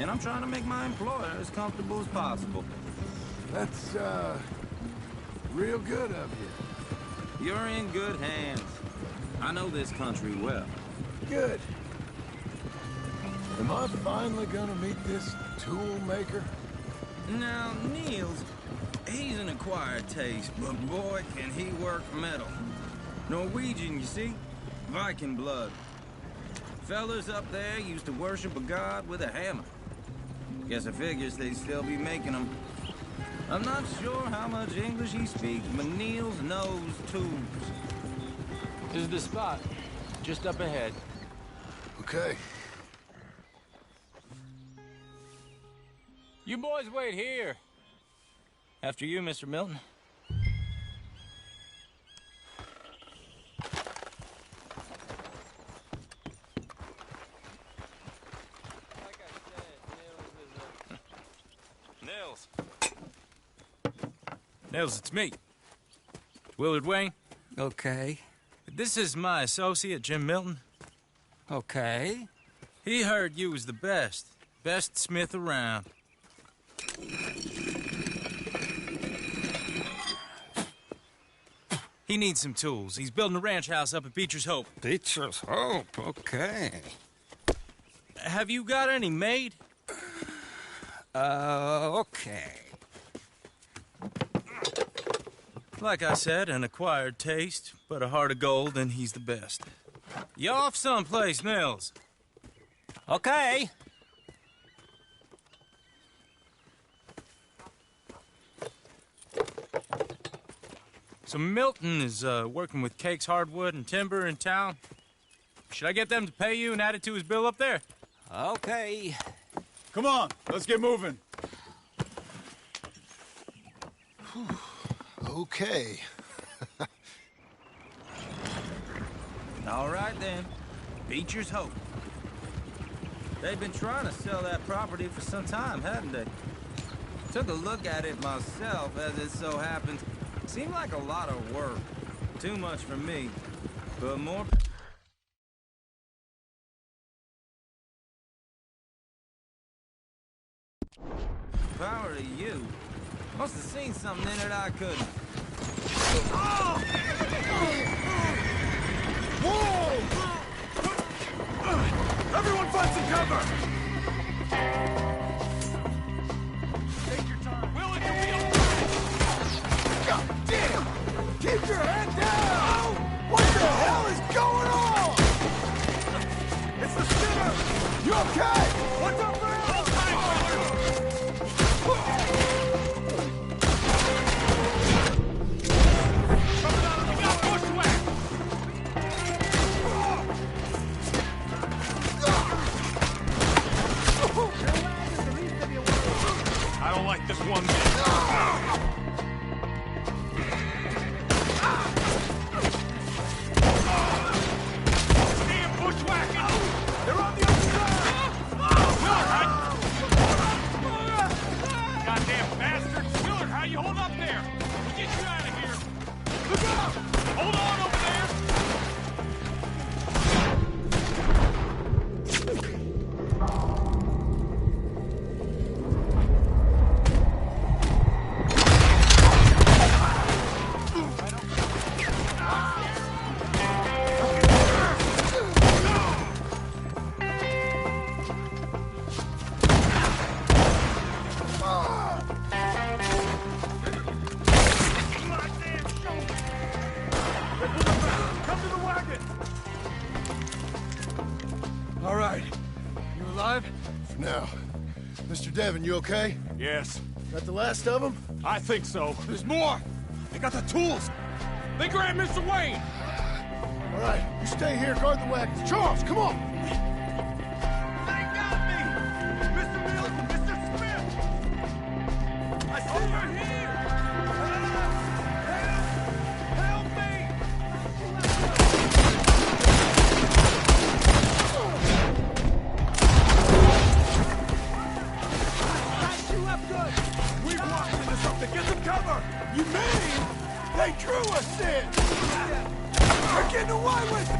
And I'm trying to make my employer as comfortable as possible. That's, real good of you. You're in good hands. I know this country well. Good. Am I finally gonna meet this tool maker? Now, Niels, he's an acquired taste, but boy, can he work metal. Norwegian, you see? Viking blood. Fellas up there used to worship a god with a hammer. Guess I figures they'd still be making them. I'm not sure how much English he speaks, but Niels knows tools. This is the spot. Just up ahead. Okay. You boys wait here. After you, Mr. Milton. Like I said, Nils. Nils, it's me. Willard Wayne. Okay. This is my associate, Jim Milton. Okay. He heard you was the best. Best smith around. He needs some tools. He's building a ranch house up at Beecher's Hope. Beecher's Hope, okay. Have you got any made? Okay. Like I said, an acquired taste, but a heart of gold, and he's the best. You off someplace, Nils? Okay. So Milton is working with Cakes Hardwood and Timber in town. Should I get them to pay you and add it to his bill up there? Okay. Come on, let's get moving. Okay. All right, then. Beecher's Hope. They've been trying to sell that property for some time, hadn't they? Took a look at it myself, as it so happens. Seemed like a lot of work. Too much for me. But more... power to you. Must have seen something in it I couldn't. Whoa! Everyone find some cover! Take your time. Will it be all right? God damn! Keep your head down! What the hell is going on? It's the spinner! You okay? What's up, man? I don't like this one bit. Damn bushwhacking! They're on the other side! Willard! Goddamn bastards! Willard, how you hold up there? We'll get you out of here! Look out! Hold on over there! All right. You alive? Now, Mr. Devon, you okay? Yes, That the last of them? I think so. There's more! They got the tools! They grabbed Mr. Wayne! All right, you stay here, guard the wagons. Charles, come on! They got me! Mr. Mills, Mr. Smith! I see over here! Help me! Light you up good! We walked into something! Get some cover! You mean they drew us in? They're getting away with it!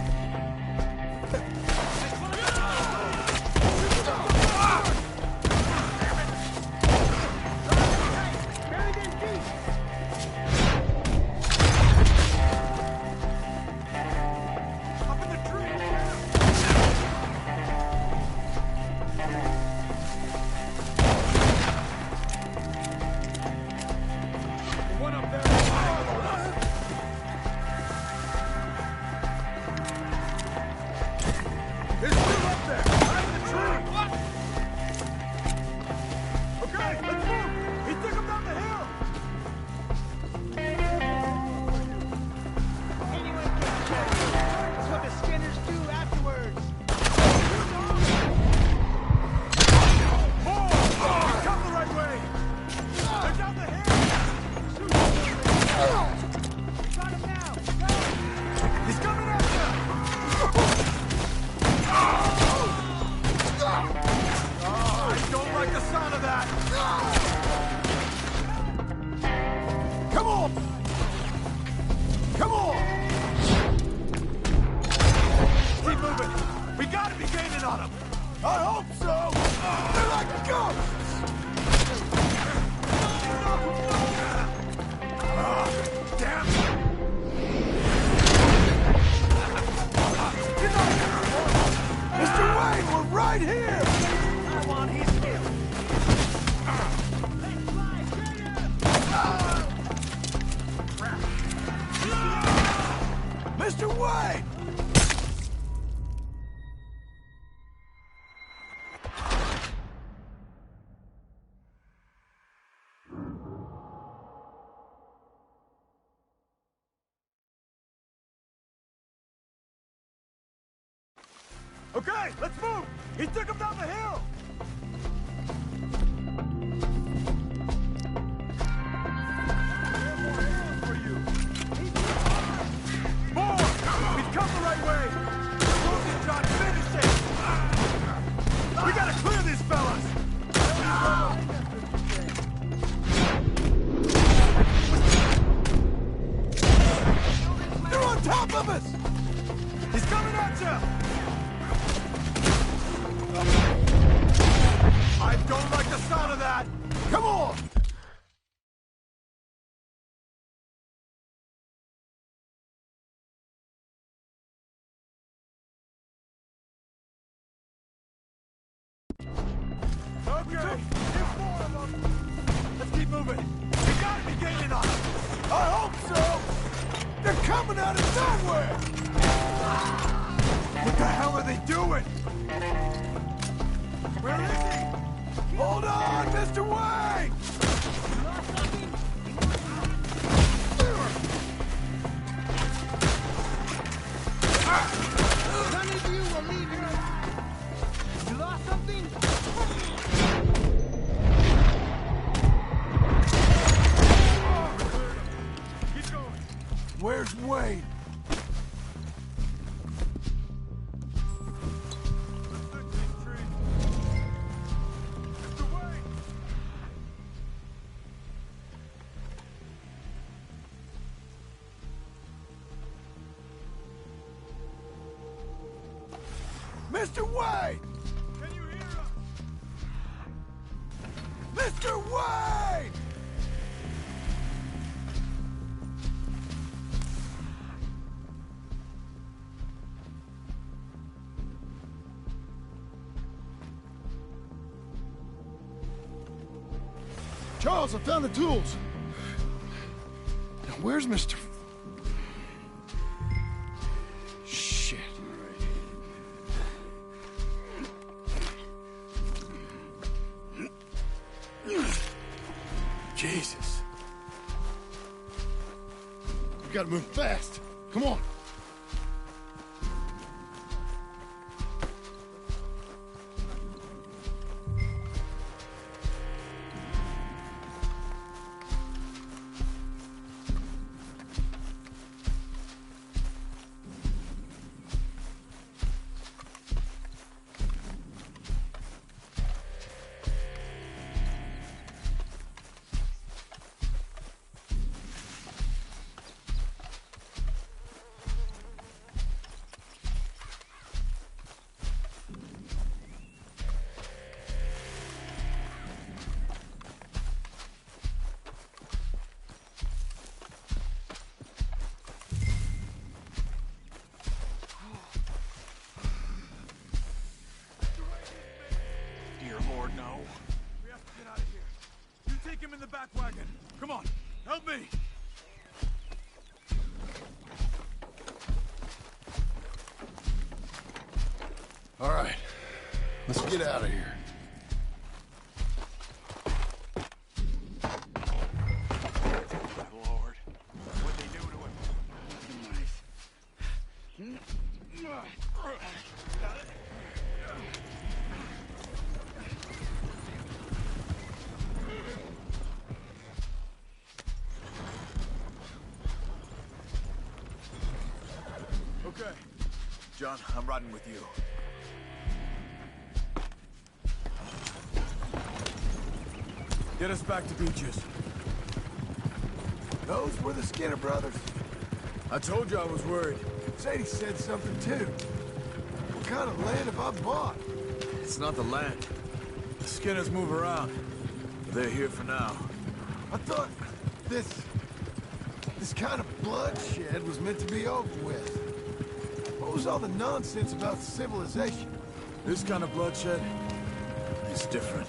that! Come on! Come on! Keep moving! We gotta be gaining on them! I hope so! They're like ghosts! Damn! Mr. Wayne, we're right here! I want his kill. Mr. Wayne! Okay, let's move! He took him down the hill! More! He's come the right way! Move it, John, finish it! We gotta clear these fellas! They're on top of us! He's coming at you! I don't like the sound of that! Come on! Okay, here's more of them! Let's keep moving! We gotta be gaining on them! I hope so! They're coming out of nowhere! What the hell are they doing? Where is he? Hold on, Mr. Wayne! None of you will leave here. You lost something? Keep going. Where's Wayne? Mr. Wayne! Can you hear us? Mr. Wayne! Charles, I found the tools. Now, where's Mr. Shit. Jesus. We gotta move fast. Come on. Lord, no. We have to get out of here. You take him in the back wagon. Come on, help me. All right, let's get out of here. Lord, what'd they do to him? Okay. John, I'm riding with you. Get us back to Beaches. Those were the Skinner brothers. I told you I was worried. Sadie said something too. What kind of land have I bought? It's not the land. The Skinners move around. But they're here for now. I thought this kind of bloodshed was meant to be over with. What was all the nonsense about civilization? This kind of bloodshed is different.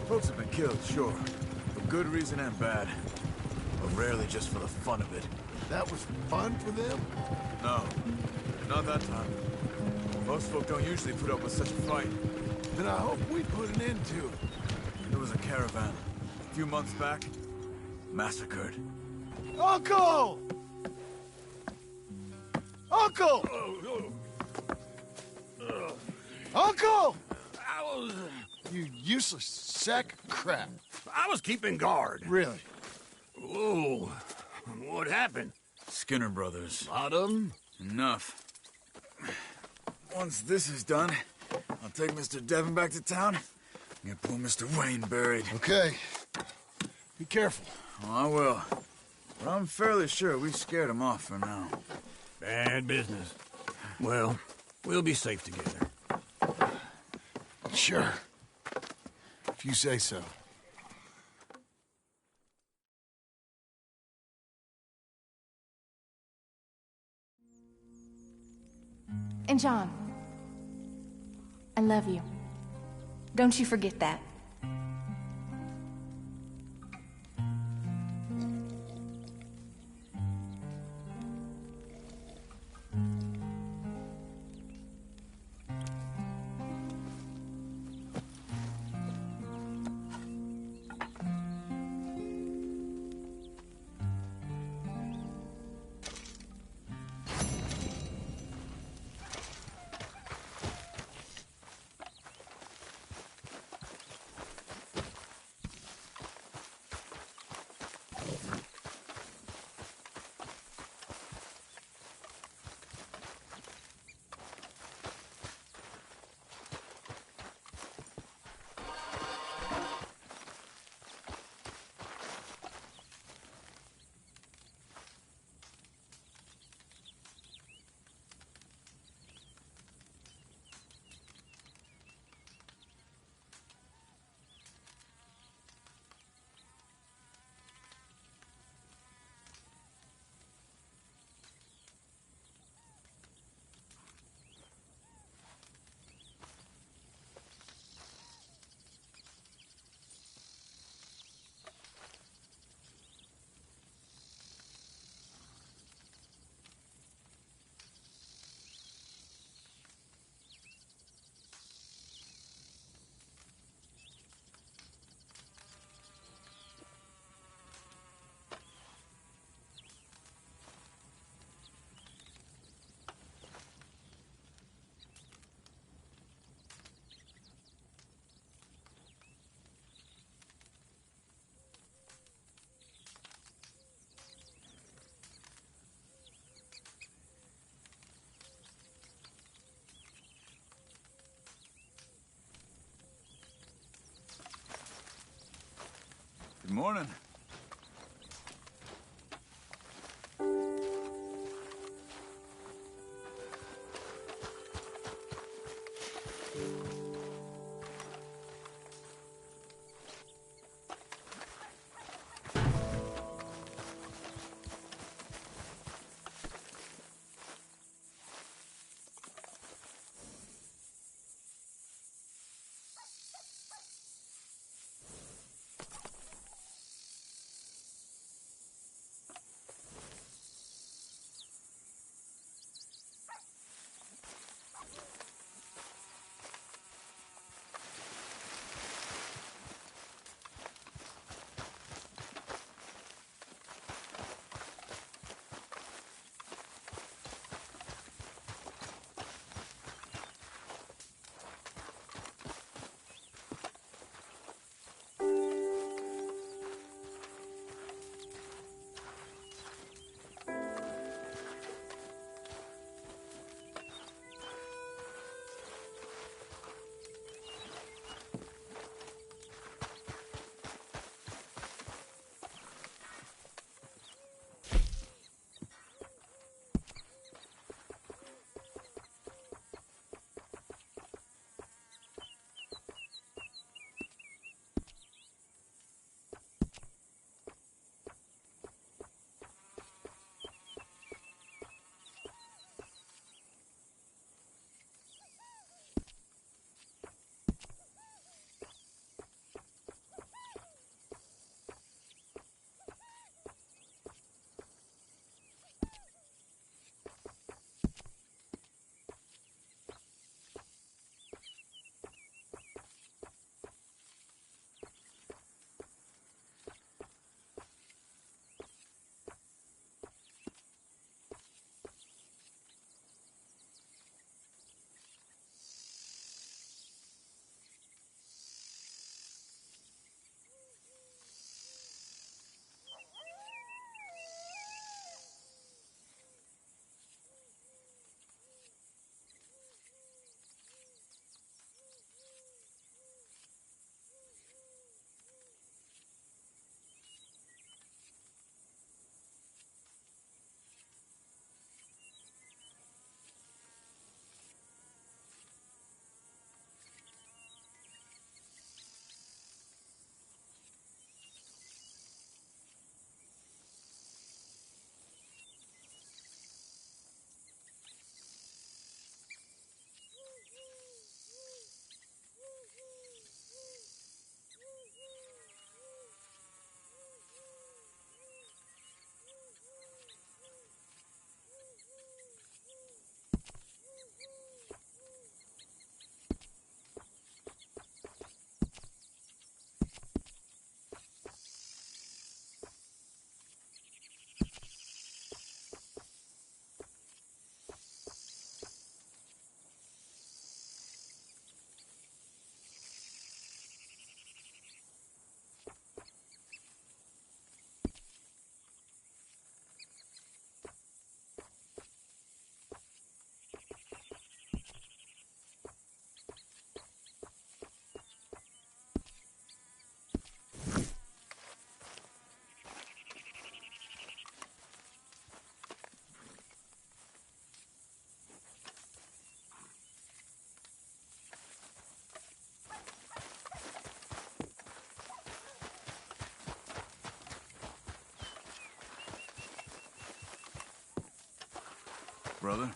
Folks have been killed, sure. For good reason and bad. But rarely just for the fun of it. That was fun for them? No. Not that time. Most folk don't usually put up with such a fight. Then I hope we put an end to it. There was a caravan. A few months back. Massacred. Uncle! Uncle! Uncle! You useless sack of crap. I was keeping guard. Really? Whoa. What happened? Skinner brothers. Lot of them? Enough. Once this is done, I'll take Mr. Devon back to town and get poor Mr. Wayne buried. Okay. Be careful. Oh, I will. But I'm fairly sure we scared him off for now. Bad business. Well, we'll be safe together. Sure. If you say so. And John, I love you. Don't you forget that. Good morning. brother.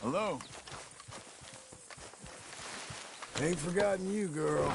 Hello? Ain't forgotten you, girl.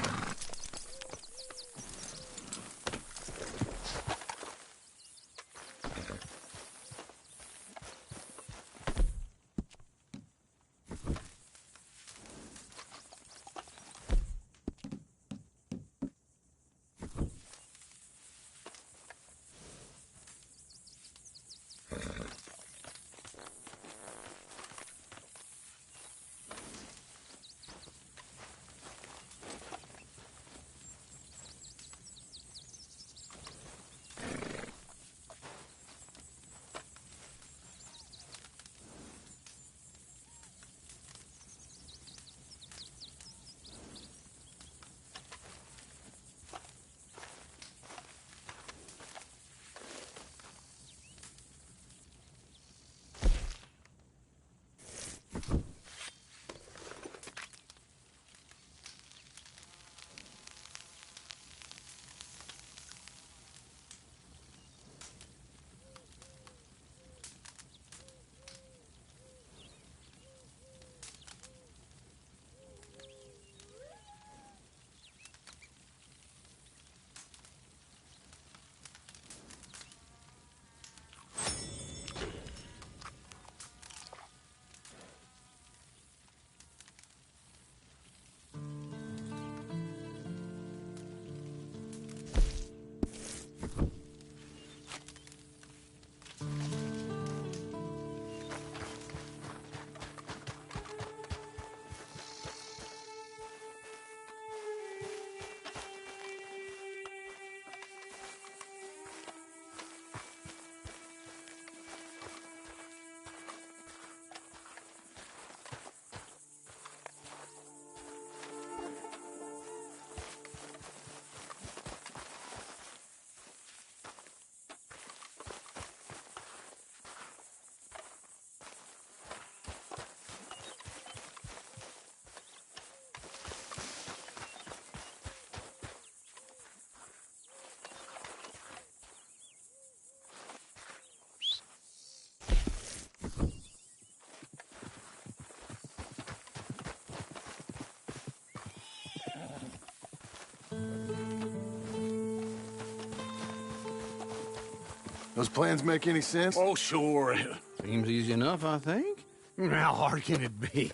Those plans make any sense? Oh, sure. Seems easy enough, I think. How hard can it be?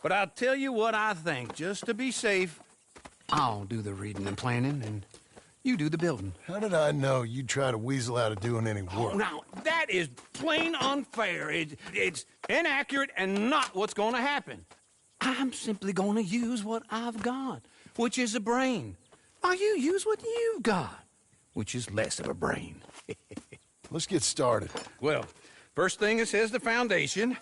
But I'll tell you what I think. Just to be safe, I'll do the reading and planning, and you do the building. How did I know you'd try to weasel out of doing any Oh, work? now, that is plain unfair. It's inaccurate and not what's going to happen. I'm simply going to use what I've got, which is a brain. While you use what you've got, which is less of a brain. Let's get started. Well, first thing it says the foundation,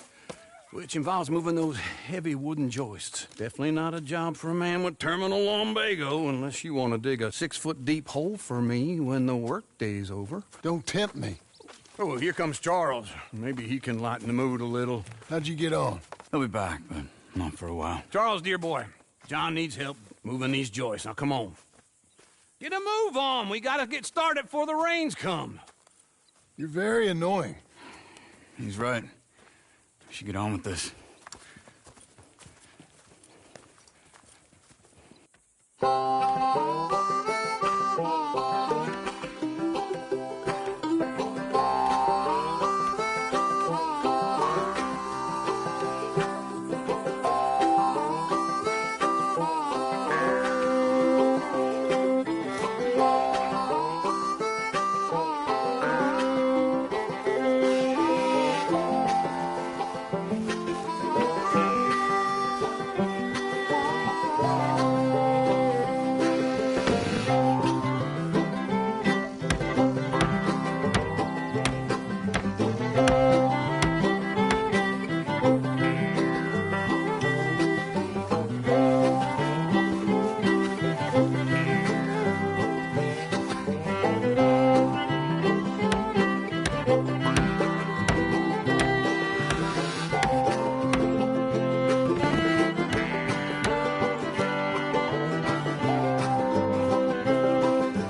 which involves moving those heavy wooden joists. Definitely not a job for a man with terminal lumbago, unless you want to dig a 6-foot deep hole for me when the workday's over. Don't tempt me. Oh, here comes Charles. Maybe he can lighten the mood a little. How'd you get on? He'll be back, but not for a while. Charles, dear boy, John needs help moving these joists. Now, come on. Get a move on. We gotta get started before the rains come. You're very annoying. He's right. We should get on with this.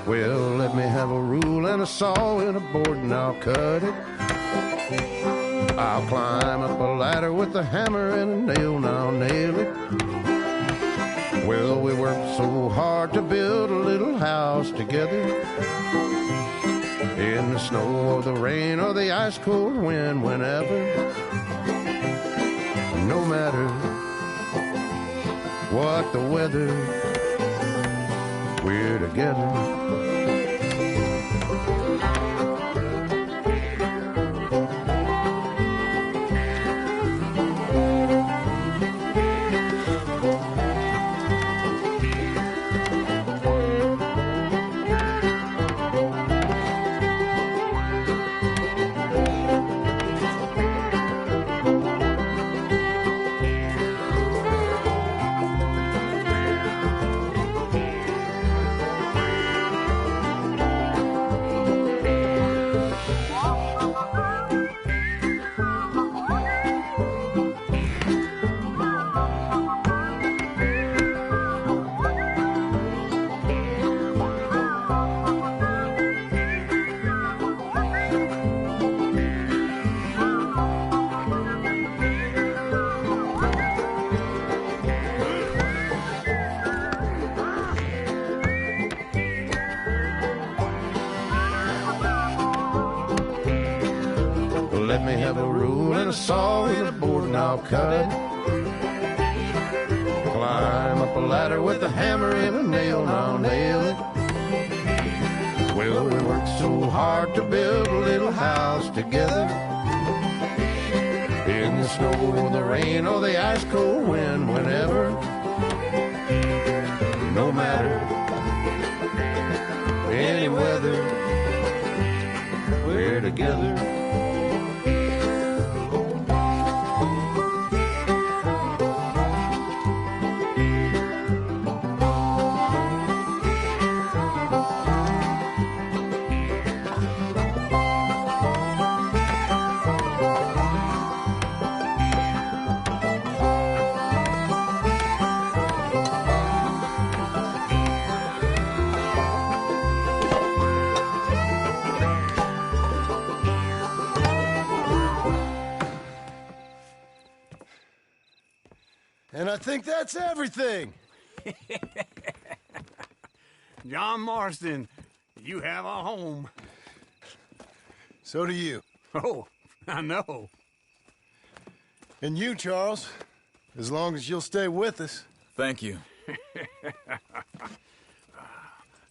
Well, let me have a rule and a saw and a board and I'll cut it. I'll climb up a ladder with a hammer and a nail and I'll nail it. Well, we worked so hard to build a little house together. In the snow or the rain or the ice cold wind, whenever. No matter what the weather, we're together. Let me have a rule and a saw and a board and I'll cut it. Climb up a ladder with a hammer and a nail and I'll nail it. Well, we worked so hard to build a little house together. In the snow or the rain or the ice cold wind, whenever. No matter any weather, we're together. And I think that's everything. John Marston, you have a home. So do you. Oh, I know. And you, Charles. As long as you'll stay with us. Thank you.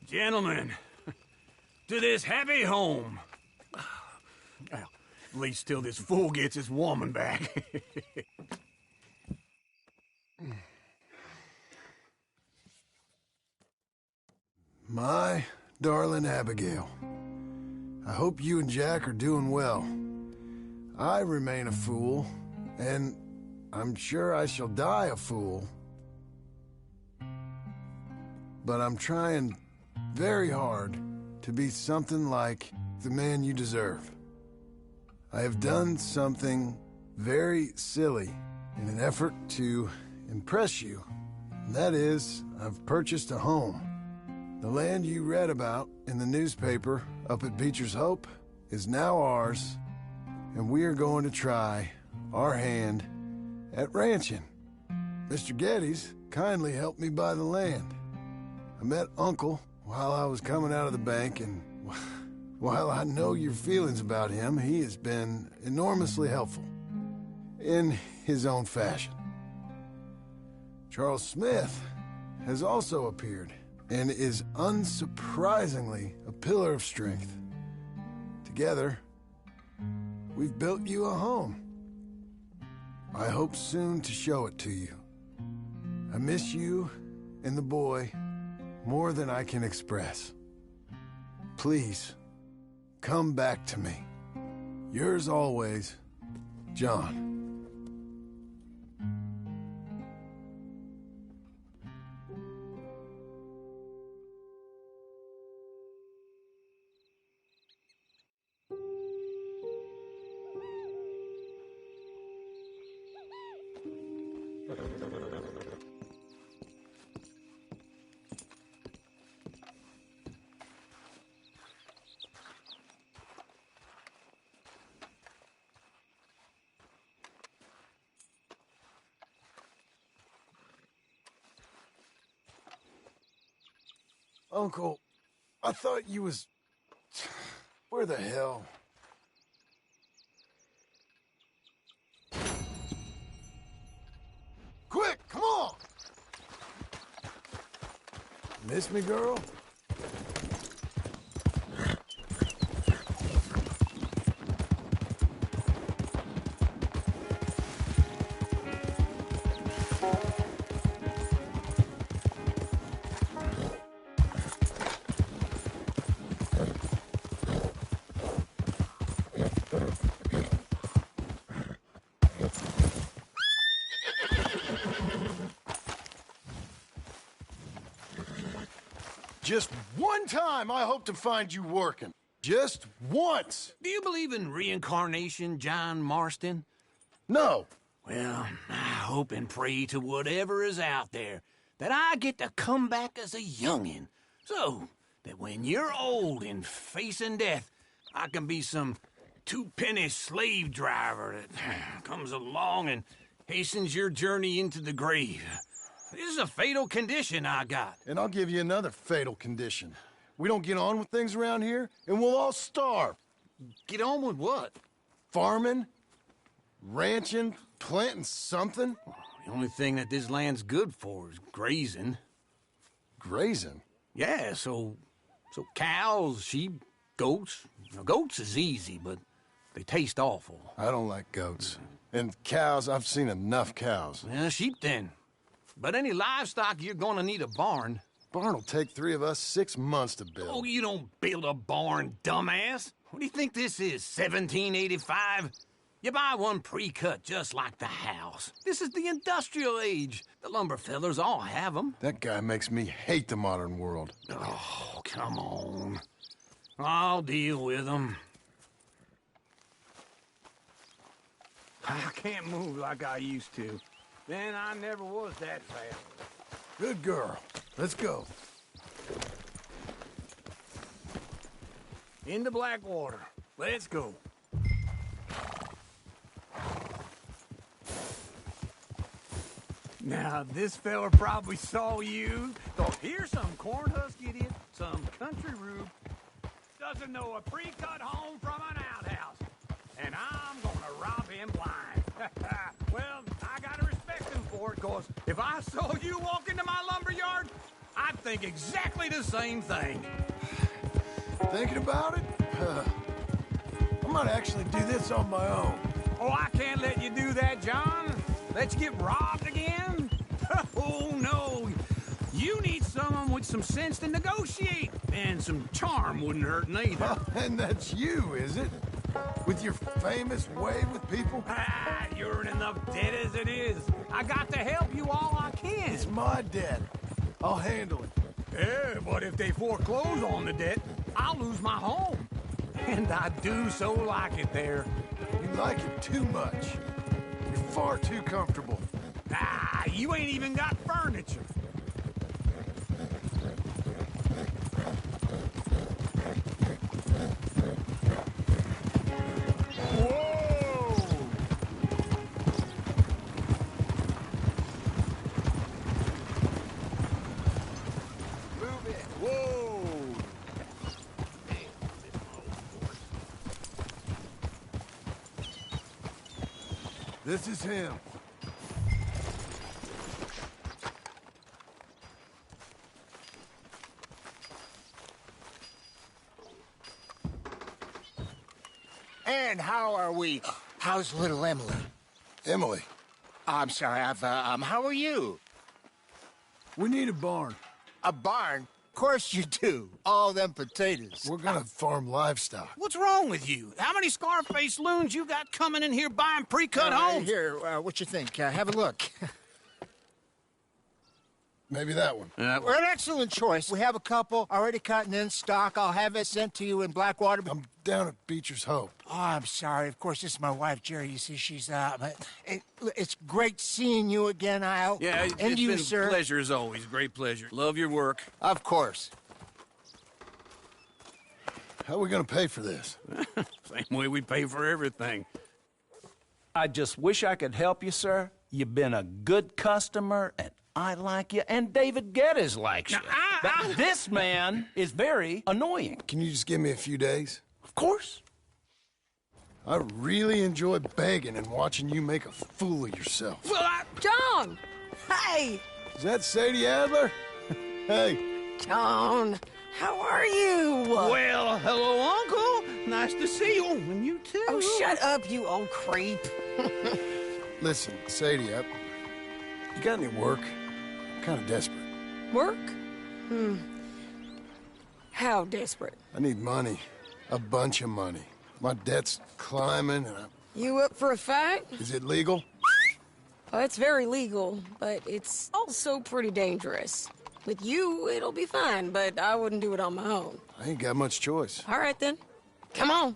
Gentlemen, to this happy home. Well, at least till this fool gets his woman back. My darling Abigail, I hope you and Jack are doing well. I remain a fool, and I'm sure I shall die a fool. But I'm trying very hard to be something like the man you deserve. I have done something very silly in an effort to impress you. And that is, I've purchased a home. The land you read about in the newspaper up at Beecher's Hope is now ours, and we are going to try our hand at ranching. Mr. Geddes kindly helped me buy the land. I met Uncle while I was coming out of the bank, and while I know your feelings about him, he has been enormously helpful in his own fashion. Charles Smith has also appeared and is unsurprisingly a pillar of strength. Together, we've built you a home. I hope soon to show it to you. I miss you and the boy more than I can express. Please, come back to me. Yours always, John. Uncle, I thought you was... Where the hell? Quick, come on! Miss me, girl? Just one time I hope to find you working. Just once. Do you believe in reincarnation, John Marston? No. Well, I hope and pray to whatever is out there that I get to come back as a youngin', so that when you're old and facing death, I can be some two-penny slave driver that comes along and hastens your journey into the grave. This is a fatal condition I got. And I'll give you another fatal condition. We don't get on with things around here, and we'll all starve. Get on with what? Farming, ranching, planting something. The only thing that this land's good for is grazing. Grazing? Yeah, so cows, sheep, goats. Now, goats is easy, but they taste awful. I don't like goats. And cows, I've seen enough cows. Yeah, sheep then. But any livestock, you're gonna need a barn. Barn will take 3 of us 6 months to build. Oh, you don't build a barn, dumbass. What do you think this is, 1785? You buy one pre-cut just like the house. This is the industrial age. The lumber fellers all have them. That guy makes me hate the modern world. Oh, come on. I'll deal with them. I can't move like I used to. Then I never was that fast. Good girl. Let's go. Into Blackwater. Let's go. Now, this fella probably saw you, thought, here's some corn husk idiot, some country rube. doesn't know a pre-cut home from an outhouse. And I'm gonna rob him blind. Well, I gotta respect him for it, cause if I saw you walk into my lumber yard, I'd think exactly the same thing. Thinking about it? I might actually do this on my own. Oh, I can't let you do that, John. Let you get robbed again? Oh, no. You need someone with some sense to negotiate. And some charm wouldn't hurt neither. And that's you, is it? With your famous way with people? Ah, you're in enough debt as it is. I got to help you all I can. It's my debt. I'll handle it. Yeah, but if they foreclose on the debt, I'll lose my home. And I do so like it there. You like it too much. You're far too comfortable. Ah, you ain't even got furniture. This is him. And how are we? How's little Emily? Emily. I'm sorry, how are you? We need a barn. A barn? Of course you do. All them potatoes. We're gonna farm livestock. What's wrong with you? How many Scarface loons you got coming in here buying pre-cut homes? Here, what you think? Have a look. Maybe that one. We're an excellent choice. We have a couple already cut and in stock. I'll have it sent to you in Blackwater. I'm down at Beecher's Hope. Oh, I'm sorry. Of course, this is my wife, Jerry. You see, she's it's great seeing you again, Al. Yeah, and it's you, been sir. a pleasure as always. Great pleasure. Love your work. Of course. How are we gonna pay for this? Same way we pay for everything. I just wish I could help you, sir. You've been a good customer, and I like you, and David Geddes likes you. But this man is very annoying. Can you just give me a few days? Of course. I really enjoy begging and watching you make a fool of yourself. Well, John! Hey! Is that Sadie Adler? Hey. John, how are you? Well, hello, Uncle. Nice to see you. And you too. Oh, shut up, you old creep. Listen, Sadie, you got any work? I'm kind of desperate. Work? How desperate? I need money. A bunch of money. My debt's climbing, and You up for a fight? Is it legal? Well, it's very legal, but it's also pretty dangerous. With you, it'll be fine, but I wouldn't do it on my own. I ain't got much choice. All right, then. Come on.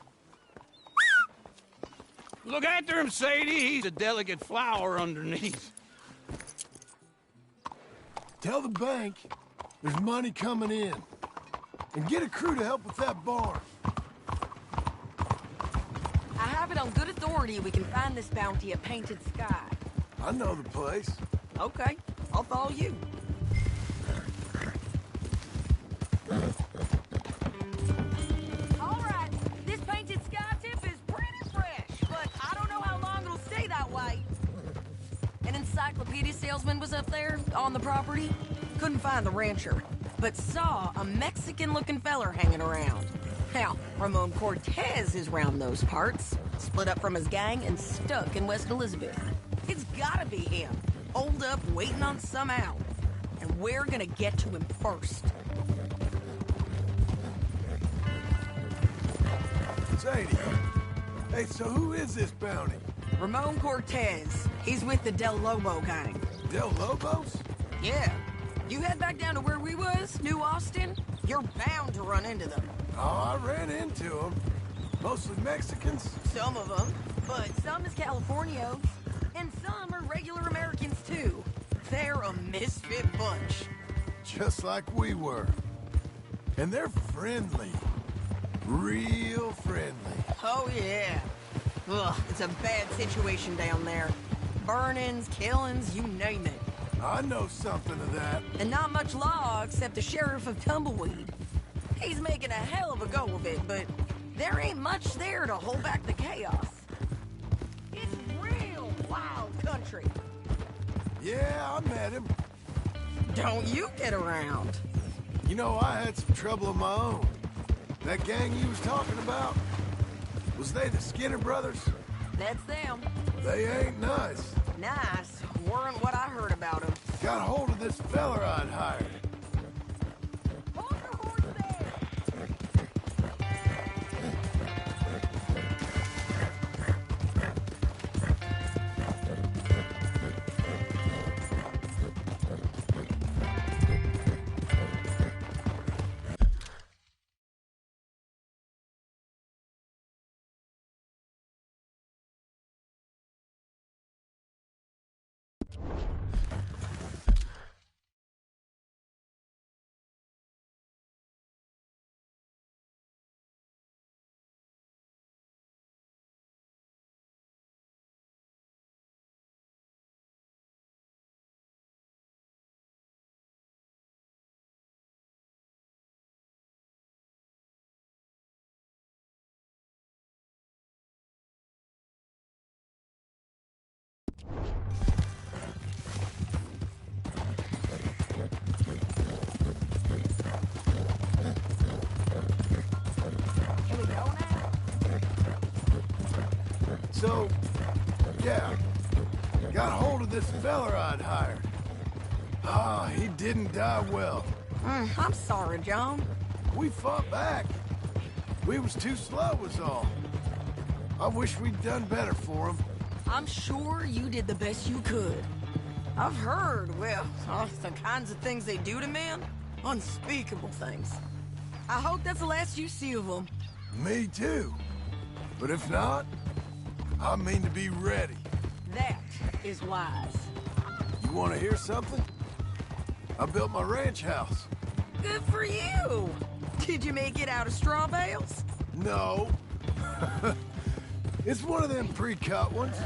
Look after him, Sadie. He's a delicate flower underneath. Tell the bank there's money coming in. And get a crew to help with that barn. I have it on good authority we can find this bounty at Painted Sky. I know the place. Okay, I'll follow you. All right, this Painted Sky tip is pretty fresh, but I don't know how long it'll stay that way. An encyclopedia salesman was up there on the property. Couldn't find the rancher, but saw a Mexican-looking feller hanging around. Now, Ramon Cortez is round those parts, split up from his gang and stuck in West Elizabeth. It's gotta be him, holed up waiting on some out. And we're gonna get to him first. Sadie. Hey, so who is this bounty? Ramon Cortez. He's with the Del Lobo gang. Del Lobos? Yeah. You head back down to where we was, New Austin, you're bound to run into them. Oh, I ran into them. Mostly Mexicans. Some of them, but some is Californios. And some are regular Americans, too. They're a misfit bunch. Just like we were. And they're friendly. Real friendly. Oh, yeah. Ugh, it's a bad situation down there. Burnings, killings, you name it. I know something of that. And not much law except the sheriff of Tumbleweed. He's making a hell of a go of it, but there ain't much there to hold back the chaos. It's real wild country. Yeah, I met him. Don't you get around. You know, I had some trouble of my own. That gang you was talking about, was they the Skinner brothers? That's them. They ain't nice. Nice. Weren't what I heard about them. Got hold of this fella I'd hired. Hold your horse there. So, yeah, got hold of this fella I'd hired. Ah, he didn't die well. I'm sorry, John. We fought back. We was too slow was all. I wish we'd done better for him. I'm sure you did the best you could. I've heard, well, the kinds of things they do to men. Unspeakable things. I hope that's the last you see of them. Me too. But if not, I mean to be ready. That is wise. You want to hear something? I built my ranch house. Good for you. Did you make it out of straw bales? No. It's one of them pre-cut ones.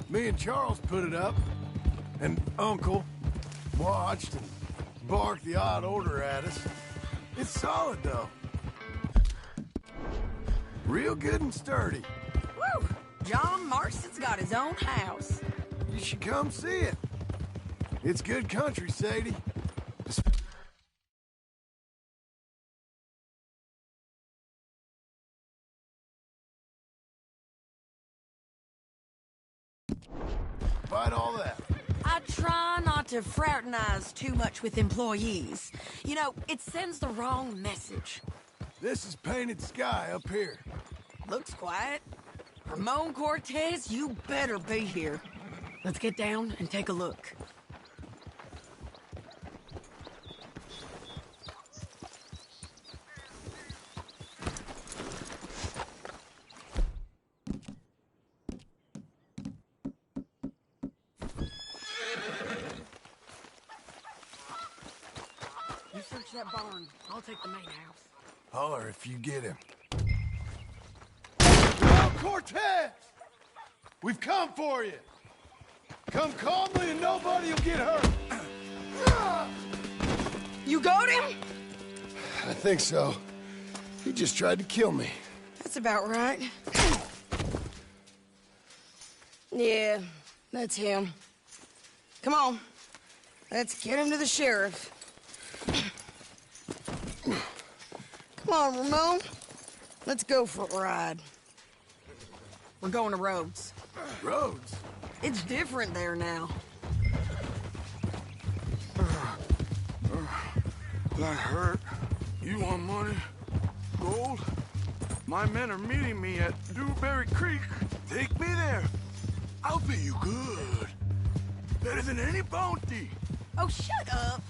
Me and Charles put it up, and Uncle watched and barked the odd order at us. It's solid, though. Real good and sturdy. Woo! John Marston's got his own house. You should come see it. It's good country, Sadie. Despite all that. I try not to fraternize too much with employees. You know, it sends the wrong message. This is Painted Sky up here. Looks quiet. Ramon Cortez, you better be here. Let's get down and take a look. You search that barn. I'll take the main house. Holler if you get him. Ramon Cortez! We've come for you. Come calmly and nobody will get hurt. You got him? I think so. He just tried to kill me. That's about right. Yeah, that's him. Come on. Let's get him to the sheriff. Come on, Ramon. Let's go for a ride. We're going to Rhodes. Rhodes? It's different there now. That hurt. You want money? Gold? My men are meeting me at Dewberry Creek. Take me there. I'll pay you good. Better than any bounty. Oh, shut up.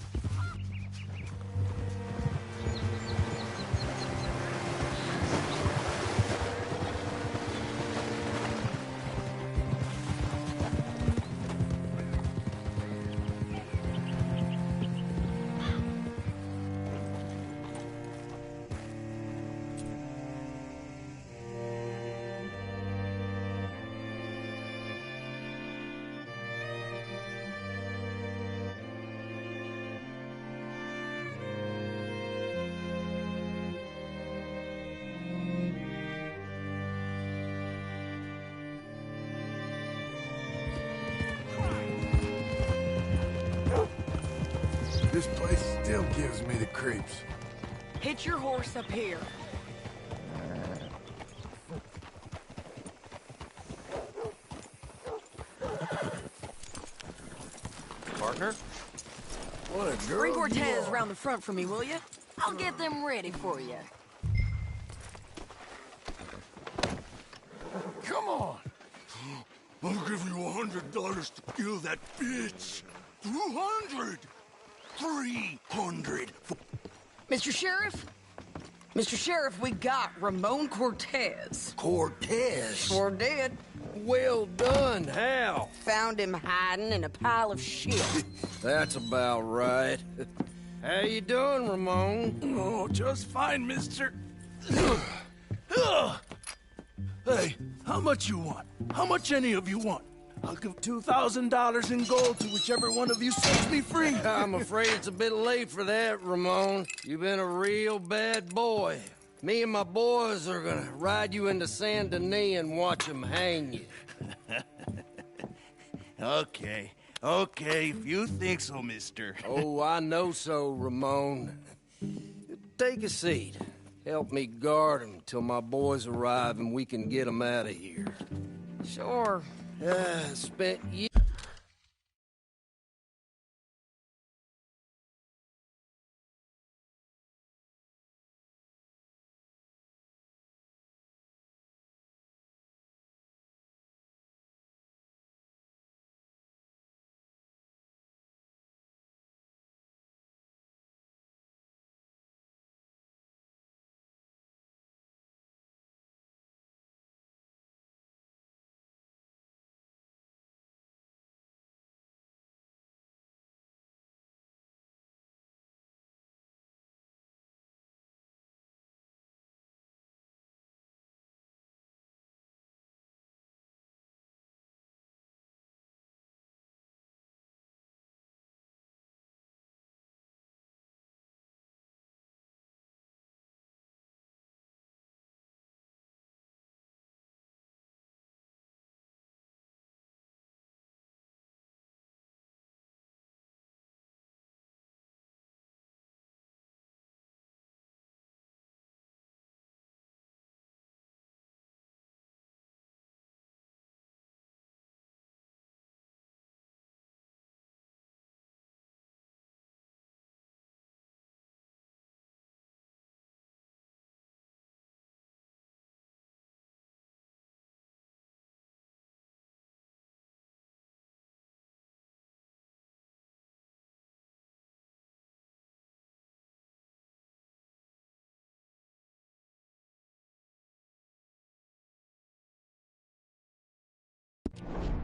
This place still gives me the creeps. Hitch your horse up here. Partner? What a girl. Bring Cortez around the front for me, will you? I'll get them ready for you. Come on! I'll give you $100 to kill that bitch. 200! 300! Mr. Sheriff? Mr. Sheriff, we got Ramon Cortez. Cortez? Sure did. Well done, Hal. Found him hiding in a pile of shit. That's about right. How you doing, Ramon? Oh, just fine, mister. Hey, how much you want? How much any of you want? I'll give $2,000 in gold to whichever one of you sets me free. I'm afraid it's a bit late for that, Ramon. You've been a real bad boy. Me and my boys are gonna ride you into Saint Denis and watch them hang you. Okay, if you think so, mister. Oh, I know so, Ramon. Take a seat. Help me guard them till my boys arrive and we can get them out of here. Sure. Spent years.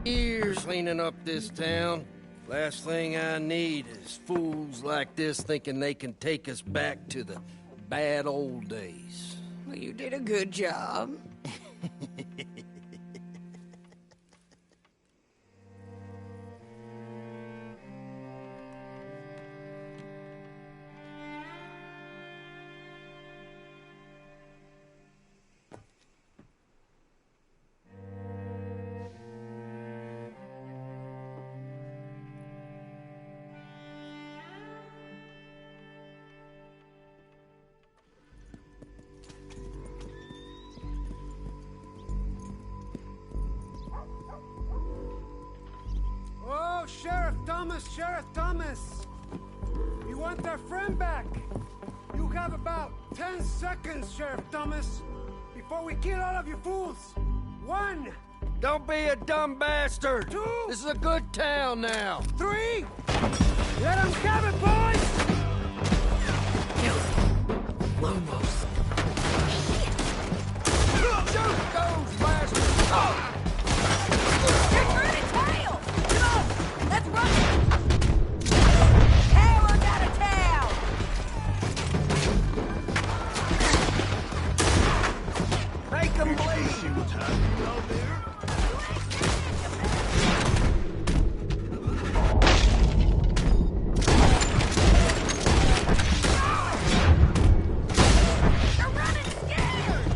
Years cleaning up this town. Last thing I need is fools like this thinking they can take us back to the bad old days. Well, you did a good job. Sheriff Thomas! We want our friend back! You have about 10 seconds, Sheriff Thomas, before we kill all of you fools! 1! Don't be a dumb bastard! 2! This is a good town now! 3! Let them have it, boys! Lomos! Shoot those bastards! Oh! You're turning tail! Come on! Let's run! Hammer got a tail! Make them bleed! See what's happening out there? They're running scared!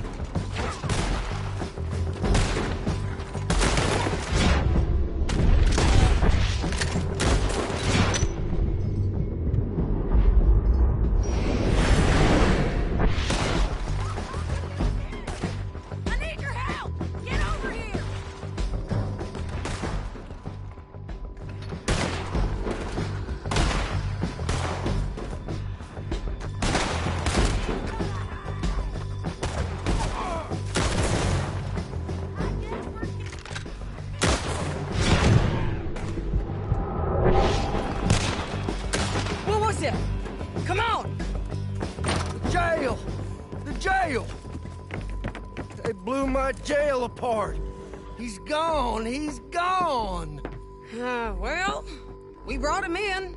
my jail apart. He's gone. He's gone. Well, we brought him in.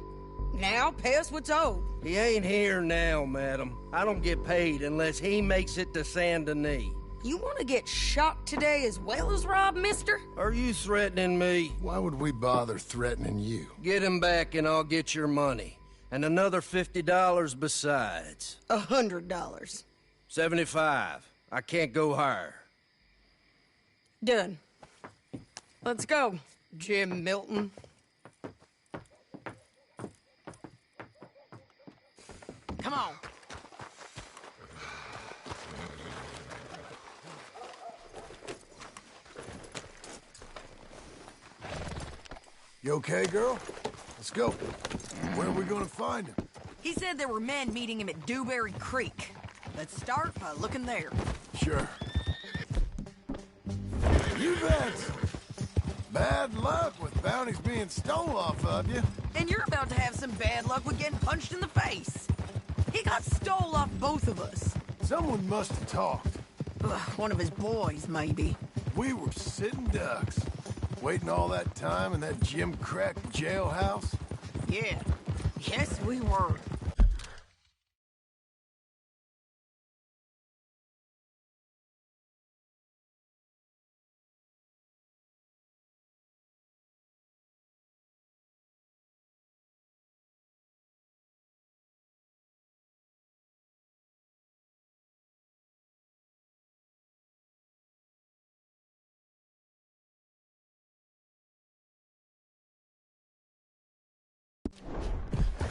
Now pay us what's owed. He ain't here now, madam. I don't get paid unless he makes it to Saint Denis. You want to get shot today as well as Rob, mister? Are you threatening me? Why would we bother threatening you? Get him back and I'll get your money. And another $50 besides. $100. 75. I can't go higher. Done. Let's go, Jim Milton. Come on. You okay, girl? Let's go. Where are we gonna find him? He said there were men meeting him at Dewberry Creek. Let's start by looking there. Sure. You've had some bad luck with bounties being stolen off of you. And you're about to have some bad luck with getting punched in the face. He got stole off both of us. Someone must have talked. Ugh, one of his boys, maybe. We were sitting ducks, waiting all that time in that Jim Crack jailhouse. Yeah. Yes, we were.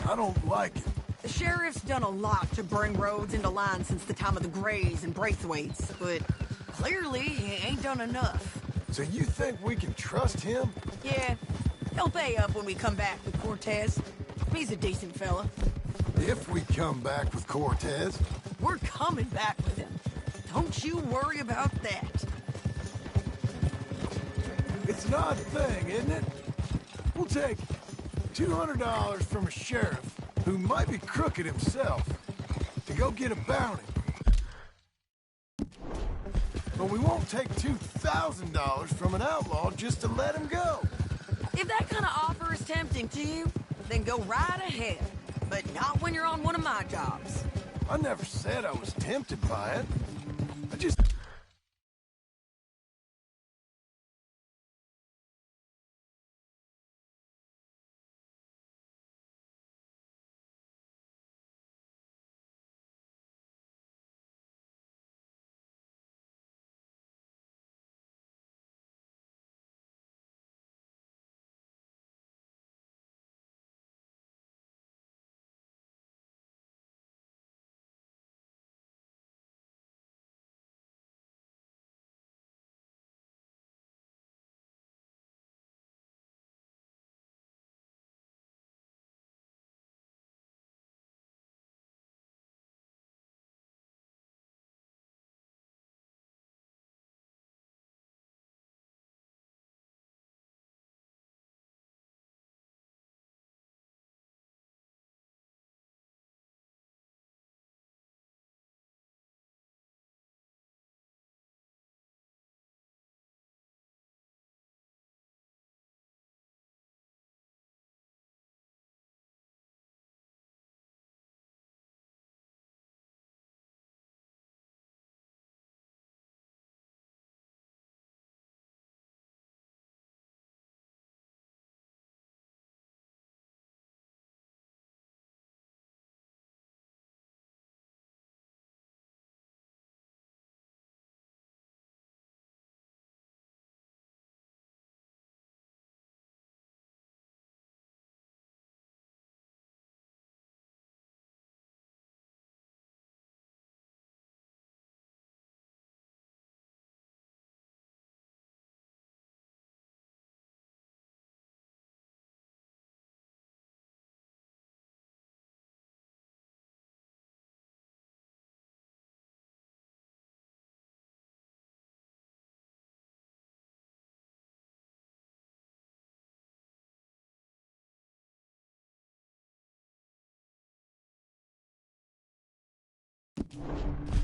I don't like it. The sheriff's done a lot to bring roads into line since the time of the Grays and Braithwaites, but clearly he ain't done enough. So you think we can trust him? Yeah, he'll pay up when we come back with Cortez. He's a decent fella. If we come back with Cortez. We're coming back with him. Don't you worry about that. It's an odd thing, isn't it? We'll take $200 from a sheriff who might be crooked himself to go get a bounty. But we won't take $2,000 from an outlaw just to let him go. If that kind of offer is tempting to you, then go right ahead. But not when you're on one of my jobs. I never said I was tempted by it. I just...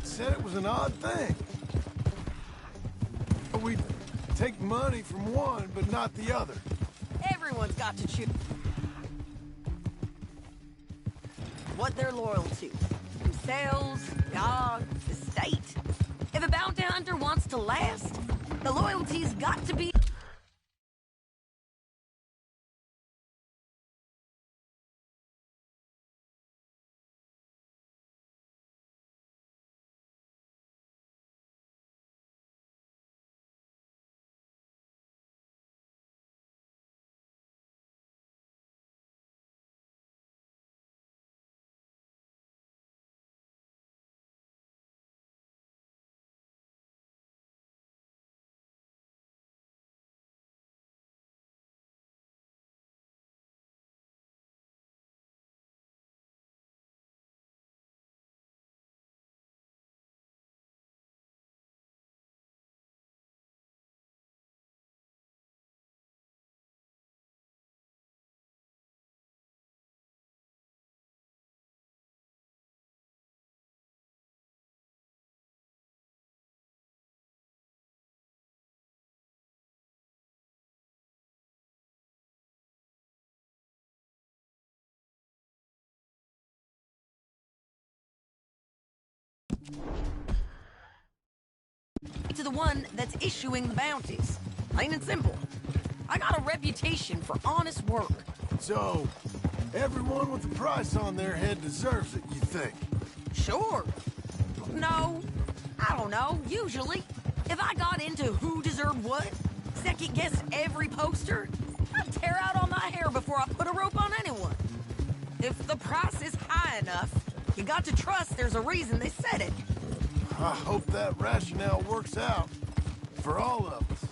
Said it was an odd thing. We take money from one, but not the other. Everyone's got to choose what they're loyal to. Themselves, God, the state. If a bounty hunter wants to last, the loyalty's got to be... to the one that's issuing the bounties. Plain and simple. I got a reputation for honest work. So, everyone with a price on their head deserves it, you think? Sure. No, I don't know, usually. If I got into who deserved what, second-guess every poster, I'd tear out all my hair before I put a rope on anyone. If the price is high enough, you got to trust there's a reason they said it. I hope that rationale works out for all of us.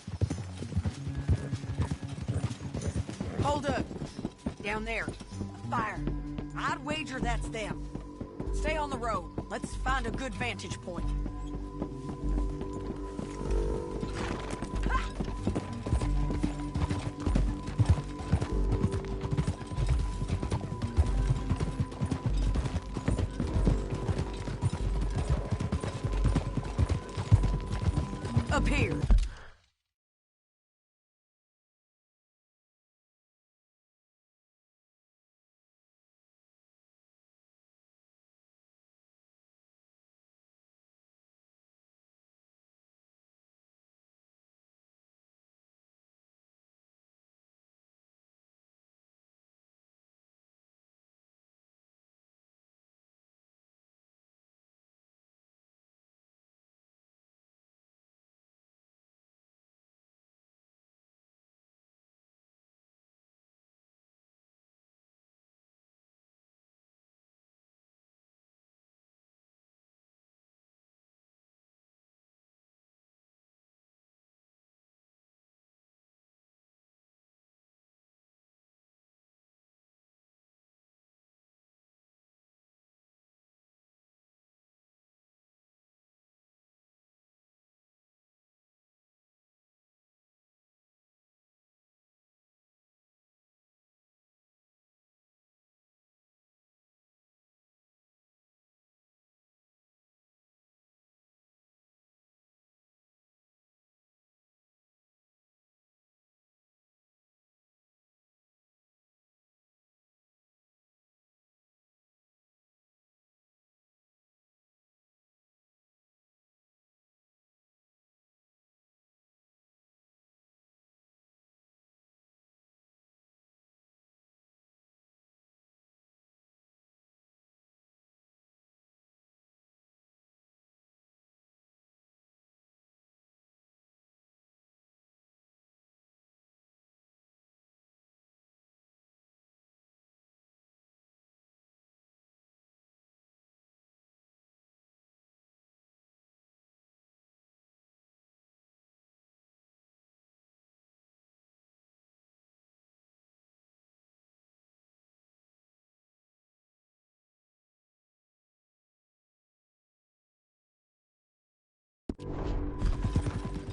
Hold up. Down there. A fire. I'd wager that's them. Stay on the road. Let's find a good vantage point. Up here.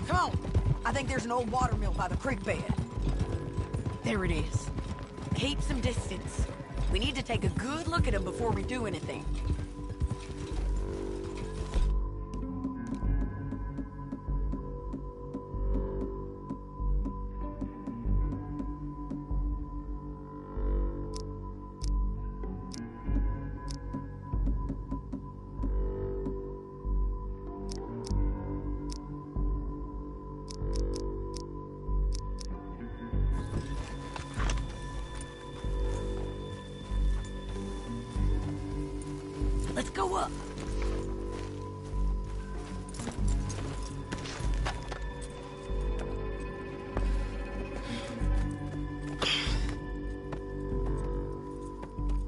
Come on. I think there's an old water mill by the creek bed. There it is. Keep some distance. We need to take a good look at him before we do anything. Let's go up.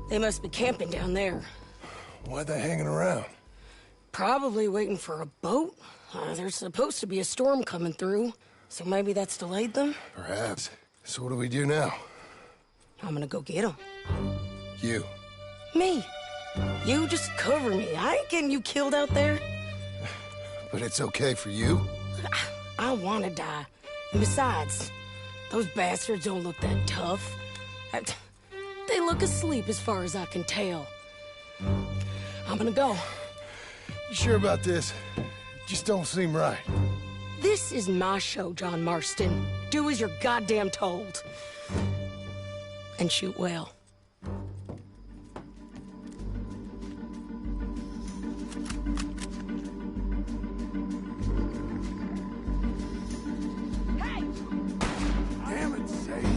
They must be camping down there. Why are they hanging around? Probably waiting for a boat. There's supposed to be a storm coming through, so maybe that's delayed them? Perhaps. So what do we do now? I'm gonna go get them. You. Me. You just cover me. I ain't getting you killed out there. But it's okay for you? I wanna die. And besides, those bastards don't look that tough. They look asleep as far as I can tell. I'm gonna go. You sure about this? Just don't seem right. This is my show, John Marston. Do as you're goddamn told. And shoot well. Damn it, Sadie.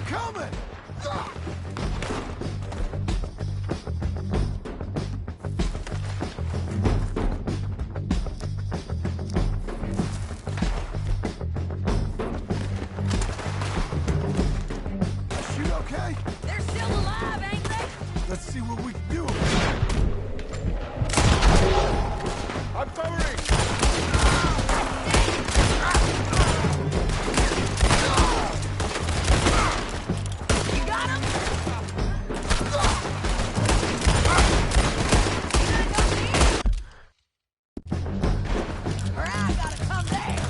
coming! Shoot okay? They're still alive, ain't they? Let's see what we can do. I'm covering! You got him? Or I gotta come there.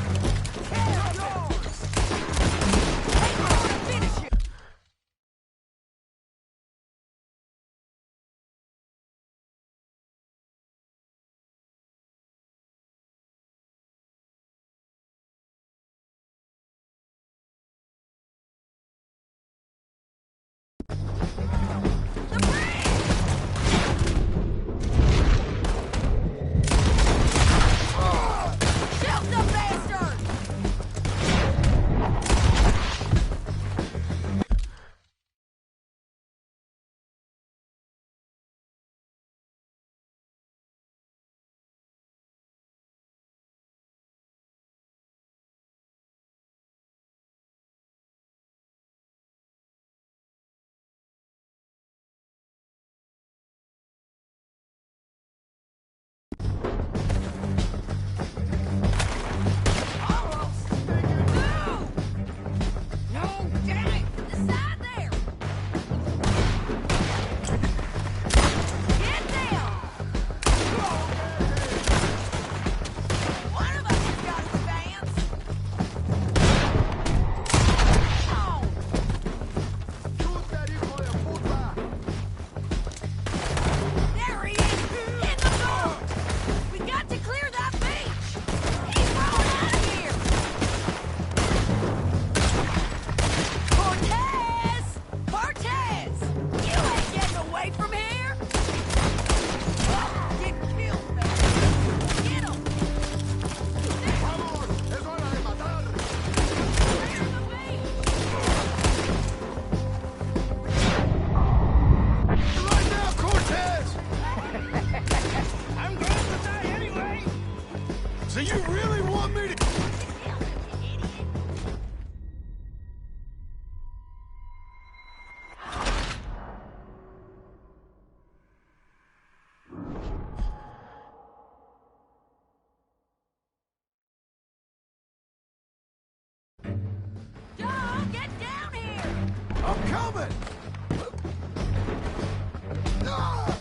Kill yours. Ain't gonna finish it. Shoot the bastard! No, damn it! The side there! Get down! One of us has got his pants! Oh! There he is! In the boat! We got to clear that beach! He's rolling out of here! Cortez! Cortez! You ain't getting away from here! Get killed, man! Get him! Right now, Cortez! I'm going to die anyway! So you really want me to... John, get down here! I'm coming! Ah!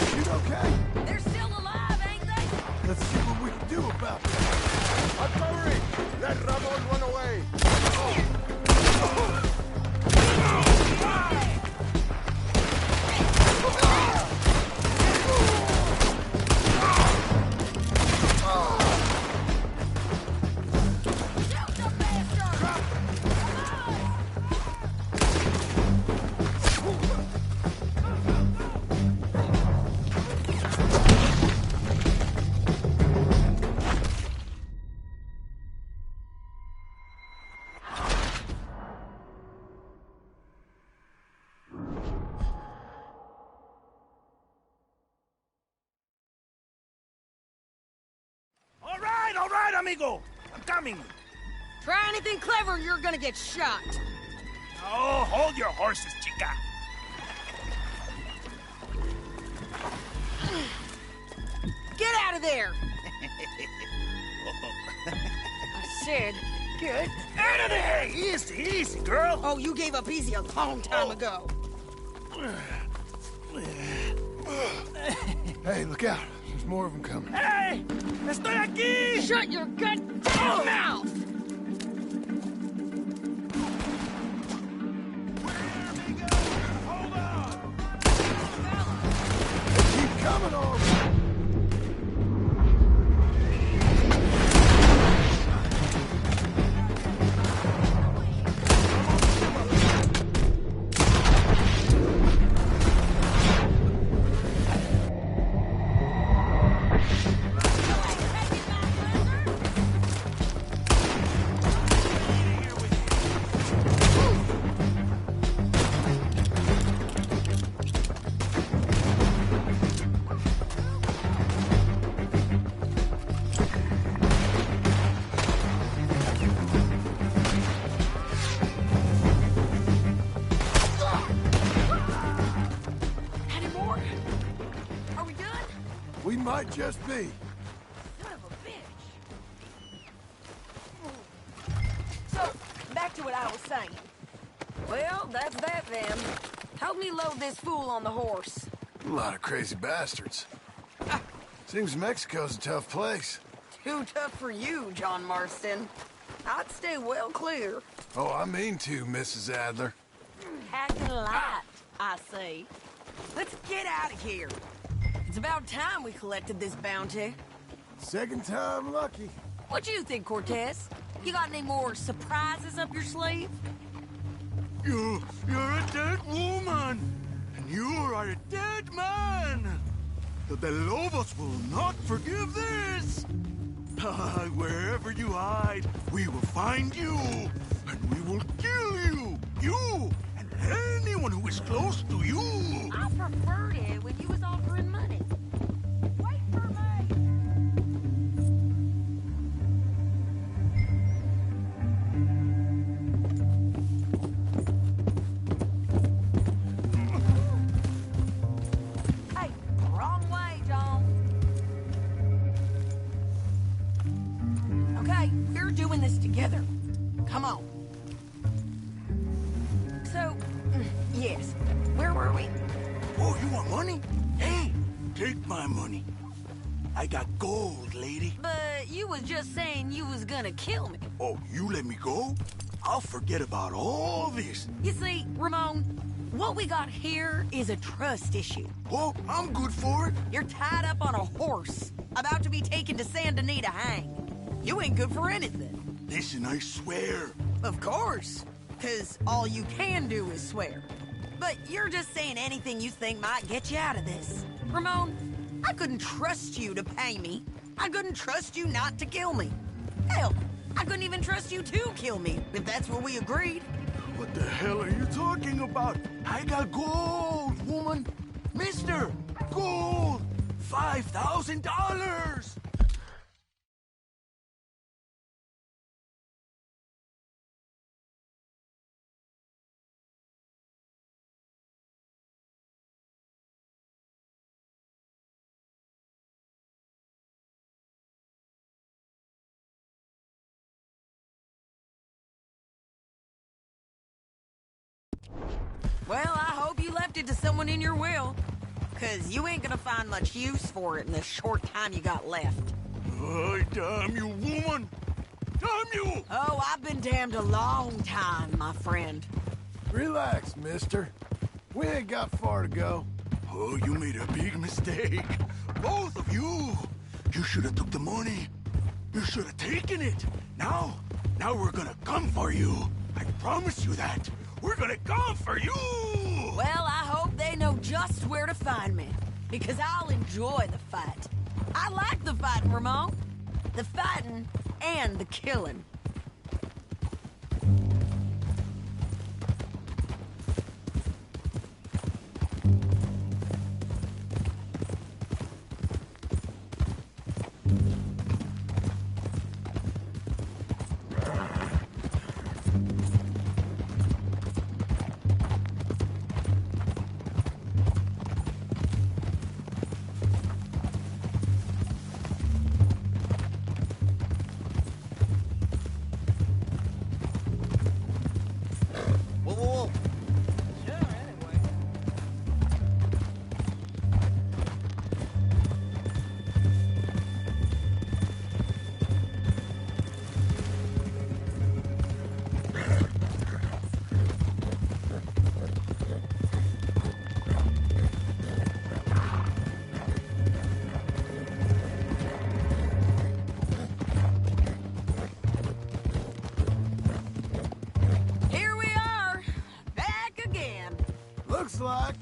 Shoot okay? They're still alive, ain't they? Let's see what we can do about this. I'm covering! Let Ramon run away! Shoot the bastard! All right, amigo. I'm coming. Try anything clever, you're gonna get shot. Oh, hold your horses, chica. Get out of there! I said, get Out of there! Easy, easy, girl. Oh, you gave up easy a long time ago. Hey, look out. There's more of them coming. Hey! Estoy aquí! Shut your goddamn mouth! Keep coming on! just be. Son of a bitch. So, back to what I was saying. Well, that's that then. Help me load this fool on the horse. A lot of crazy bastards. Seems Mexico's a tough place. Too tough for you, John Marston. I'd stay well clear. Oh, I mean to, Mrs. Adler. Acting light, I say. Let's get out of here. It's about time we collected this bounty. Second time lucky. What you think, Cortez? You got any more surprises up your sleeve? You're a dead woman, and you are a dead man. The Lobos will not forgive this. Wherever you hide, we will find you, and we will kill you. You and anyone who is close to you. I preferred it when you was offering money. Wait for me. Hey, wrong way, John. Okay, we're doing this together. Come on. So, yes, where were we? Oh, you want money? Hey, take my money. I got gold, lady. But you was just saying you was gonna kill me. Oh, you let me go? I'll forget about all this. You see, Ramon, what we got here is a trust issue. Oh, I'm good for it. You're tied up on a horse, about to be taken to Saint Denis to hang. You ain't good for anything. Listen, I swear. Of course, because all you can do is swear. But you're just saying anything you think might get you out of this. Ramon, I couldn't trust you to pay me. I couldn't trust you not to kill me. Hell, I couldn't even trust you to kill me, if that's what we agreed. What the hell are you talking about? I got gold, woman. Mister, gold. $5,000. Well, I hope you left it to someone in your will. Because you ain't gonna find much use for it in the short time you got left. Oh, damn you, woman! Damn you! Oh, I've been damned a long time, my friend. Relax, mister. We ain't got far to go. Oh, you made a big mistake. Both of you. You should have took the money. You should have taken it. Now we're gonna come for you. I promise you that. We're gonna come for you! Well, I hope they know just where to find me. Because I'll enjoy the fight. I like the fighting, Ramon. The fighting and the killing. Looks like.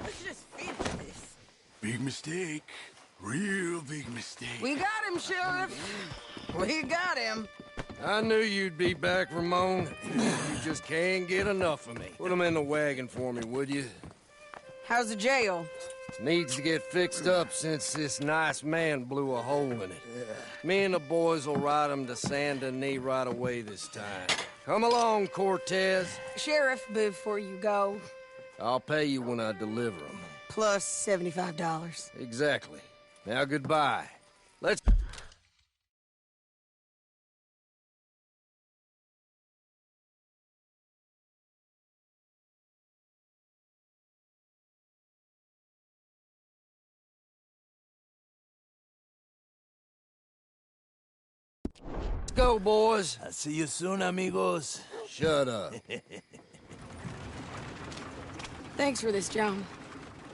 Let's just finish this. Big mistake. Real big mistake. We got him, Sheriff. We got him. I knew you'd be back, Ramon. You just can't get enough of me. Put him in the wagon for me, would you? How's the jail? Needs to get fixed up since this nice man blew a hole in it. Me and the boys will ride him to Saint Denis right away this time. Come along, Cortez. Sheriff, before you go, I'll pay you when I deliver them. plus $75. Exactly. Now, goodbye. Let's... go, boys. I'll see you soon, amigos. Shut up. Thanks for this, John.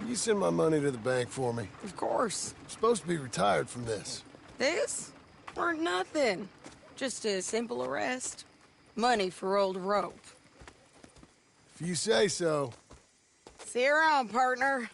You send my money to the bank for me. Of course. I'm supposed to be retired from this. This? Or nothing. Just a simple arrest. Money for old rope. If you say so. See you around, partner.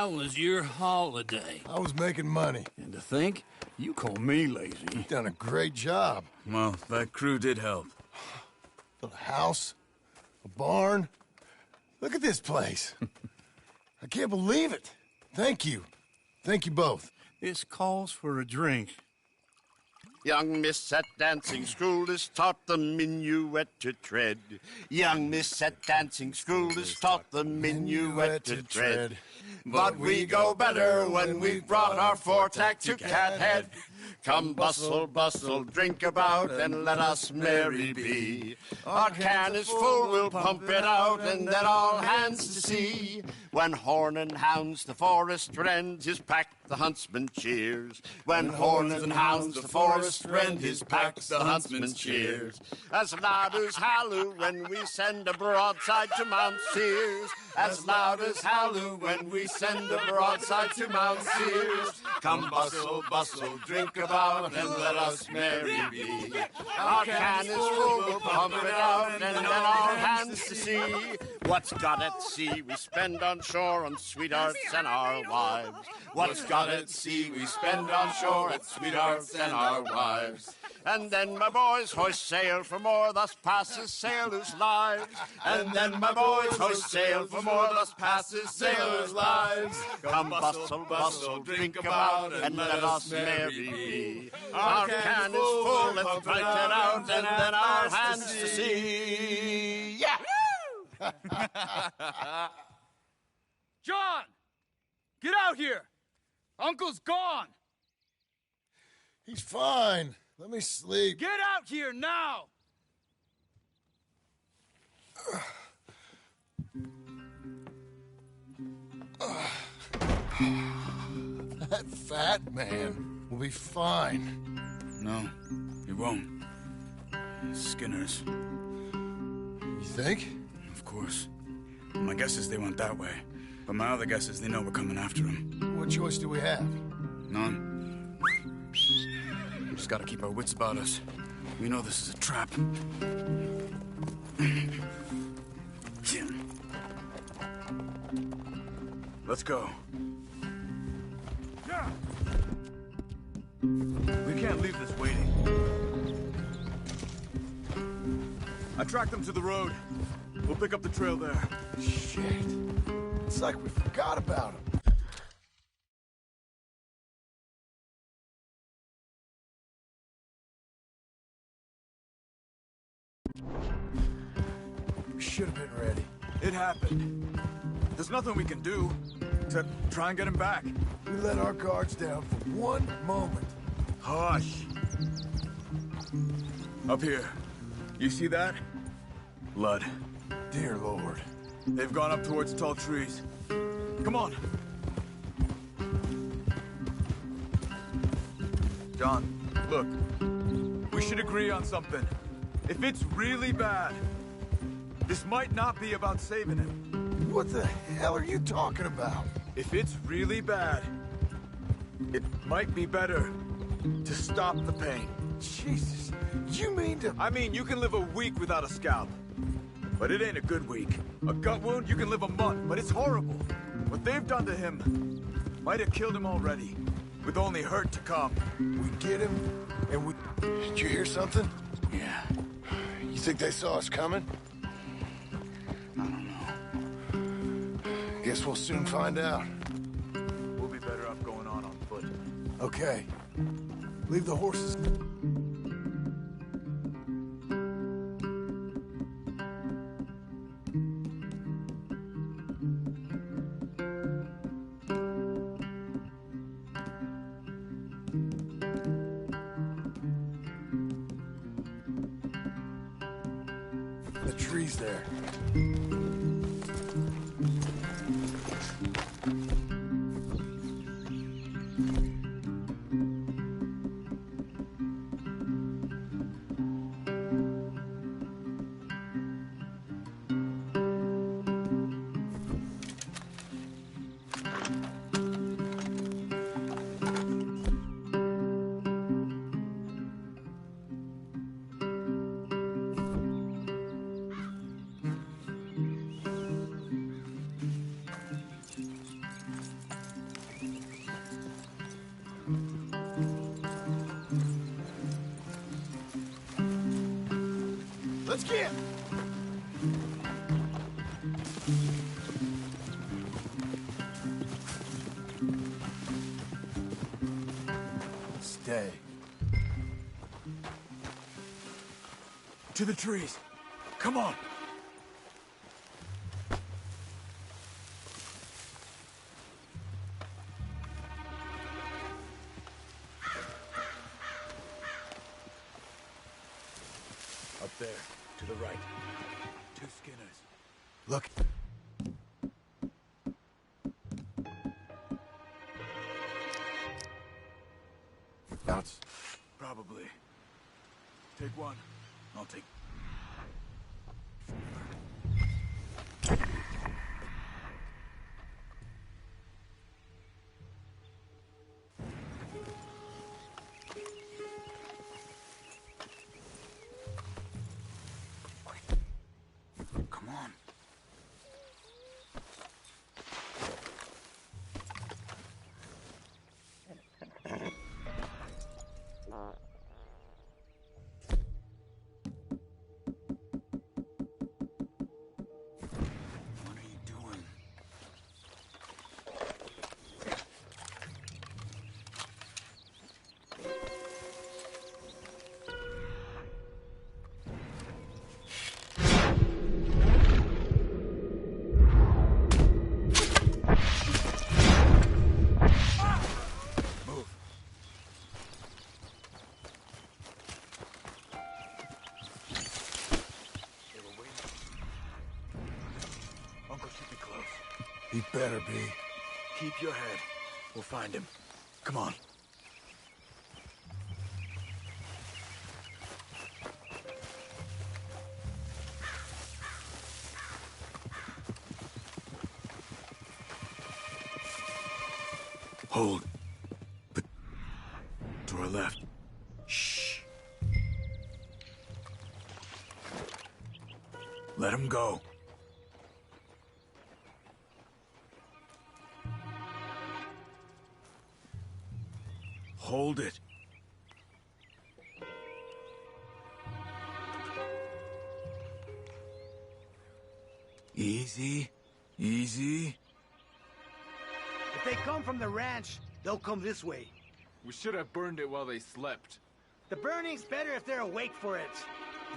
How was your holiday? I was making money. And to think, you call me lazy. You've done a great job. Well, that crew did help. Built a house, a barn. Look at this place. I can't believe it. Thank you. Thank you both. This calls for a drink. Young miss at dancing school is taught the minuet to tread. Young miss at dancing school is taught the minuet to tread. But we go better when we've brought our four-tack to Cathead. Come bustle, bustle, drink about, and let us merry be. Our can is full, we'll pump it out, and then all hands to see. When horn and hounds the forest rend, his pack the huntsman cheers. When horn and hounds the forest rend, his pack the huntsman cheers. As loud as halloo when we send a broadside to Mount Sears. As loud as halloo when we send a broadside to Mount Sears. Come bustle, bustle, drink about, and let us merry be. Our can is full, we'll pump it out, and then all hands to see. What's got at sea we spend on shore on sweethearts and our wives. What's got at sea we spend on shore at sweethearts and our wives. And then my boys hoist sail for more, thus passes sailors' lives. And then my boys hoist sail for more, thus passes sailors' lives. Come bustle, bustle, drink about, and let us merry be. Our can is full, let's break it out, and then our hands to see. Yeah! John! Get out here! Uncle's gone! He's fine. Let me sleep. Get out here now! That fat man will be fine. No, he won't. Skinner's. You think? Of course. My guess is they went that way. But my other guess is they know we're coming after them. What choice do we have? None. Just gotta keep our wits about us. We know this is a trap. Let's go. We can't leave this waiting. I tracked them to the road. We'll pick up the trail there. Shit. It's like we forgot about him. We should have been ready. It happened. There's nothing we can do except try and get him back. We let our guards down for one moment. Hush. Up here. You see that? Blood. Dear Lord. They've gone up towards tall trees. Come on. John, look. We should agree on something. If it's really bad, this might not be about saving him. What the hell are you talking about? If it's really bad, it might be better to stop the pain. Jesus, you mean to... I mean, you can live a week without a scalp. But it ain't a good week. A gut wound, you can live a month, but it's horrible. What they've done to him might have killed him already, with only hurt to come. We get him, and we... Did you hear something? Yeah. You think they saw us coming? I don't know. Guess we'll soon find out. We'll be better off going on foot. Okay. Leave the horses... The trees there. Let's get! Stay. To the trees. Come on. Up there, to the right. 2 Skinners. Look. Outs? Probably. Take one. I'll take... Come on. What are you doing? Move. They were waiting. Uncle should be close. He better be. Keep your head. We'll find him. Come on. Hold. But to our left. Shh. Let him go. Hold it. Easy. Easy. If they come from the ranch, they'll come this way. We should have burned it while they slept. The burning's better if they're awake for it.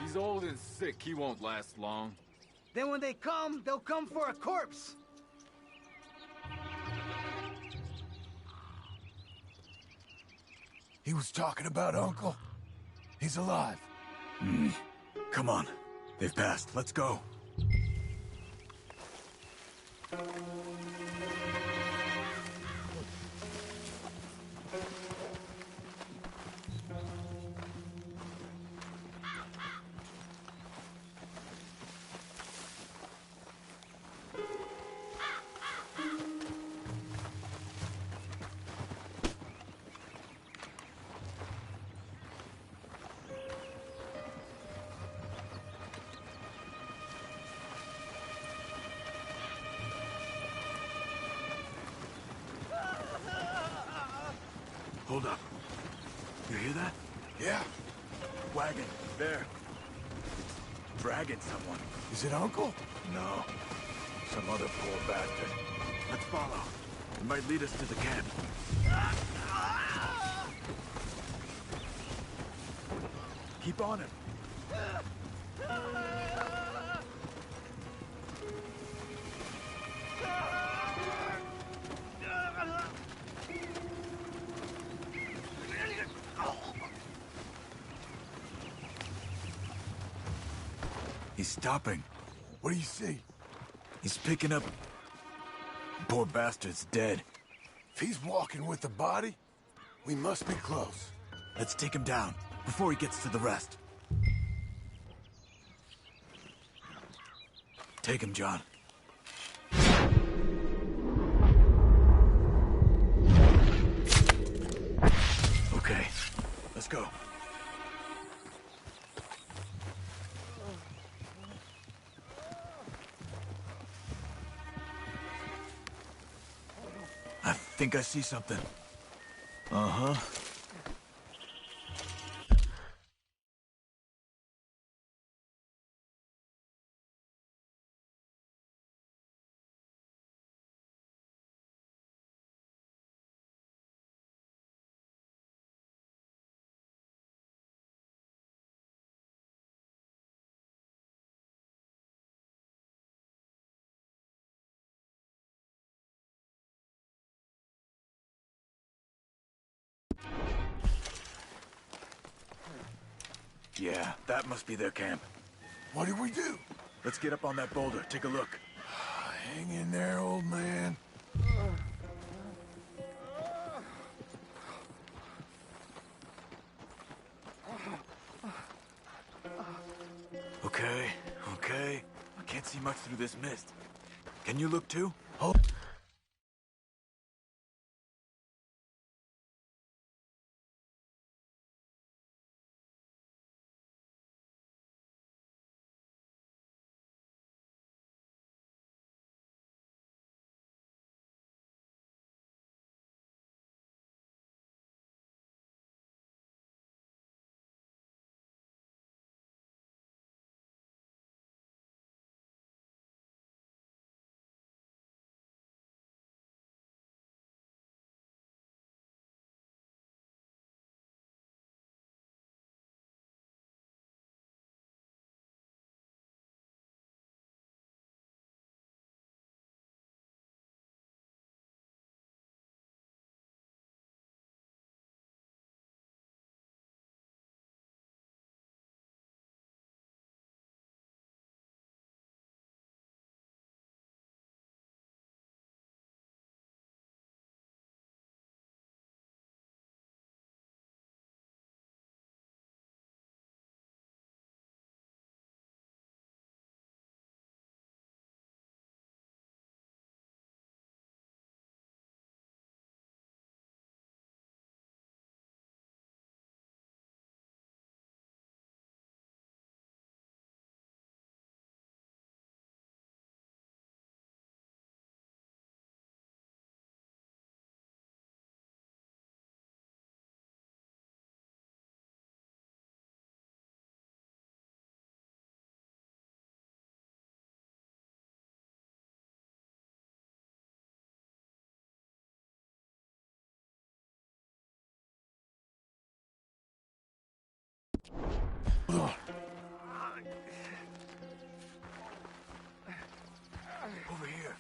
He's old and sick. He won't last long. Then when they come, they'll come for a corpse. He was talking about Uncle. He's alive. Come on. They've passed. Let's go. Hold up. You hear that? Yeah. Wagon. There. Dragging someone. Is it Uncle? No. Some other poor bastard. Let's follow. It might lead us to the camp. Keep on him. He's stopping. What do you see? He's picking up... Poor bastard's dead. If he's walking with the body, we must be close. Let's take him down before he gets to the rest. Take him, John. Okay, let's go. I think I see something. Uh-huh. Yeah, that must be their camp. What do we do? Let's get up on that boulder, take a look. Hang in there, old man. Okay, okay. I can't see much through this mist. Can you look too? Oh. Over here.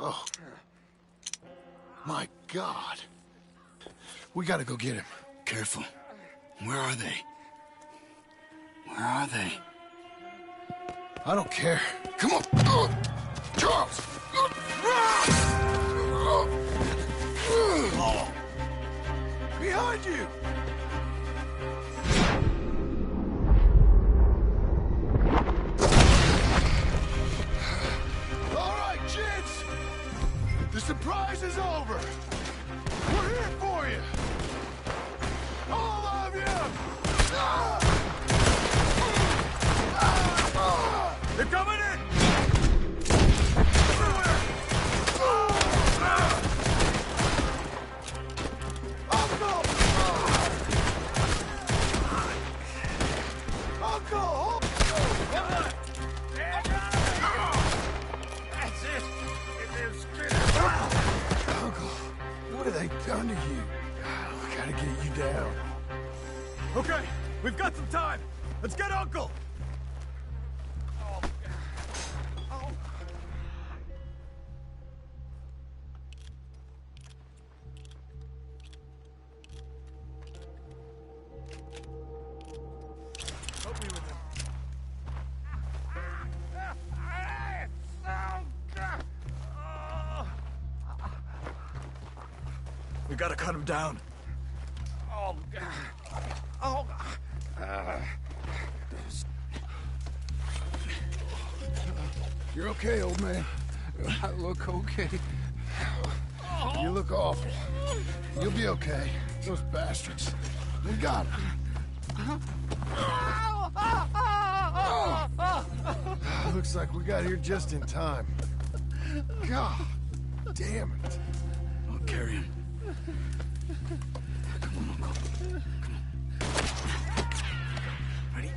Oh. My God. We gotta go get him. Careful. Where are they? Where are they? I don't care. Come on! Charles! Behind you! All right, kids! The surprise is over! We're here for you! All of you! They're coming in! Done to you. We gotta get you down. Okay, we've got some time. Let's get Uncle! Help me with him. We gotta cut him down. Oh, God. Oh, You're okay, old man. I look okay. You look awful. You'll be okay. Those bastards. We got him. Looks like we got here just in time. God damn it. I'll carry him. Come on, Uncle. Ready?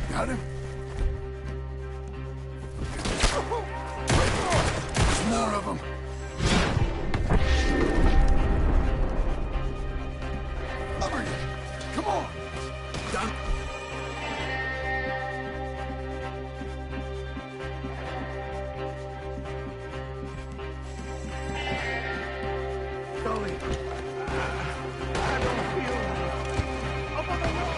Got him? There's more of them. Over you. Come on. Done. Gully. I don't feel up on the wall.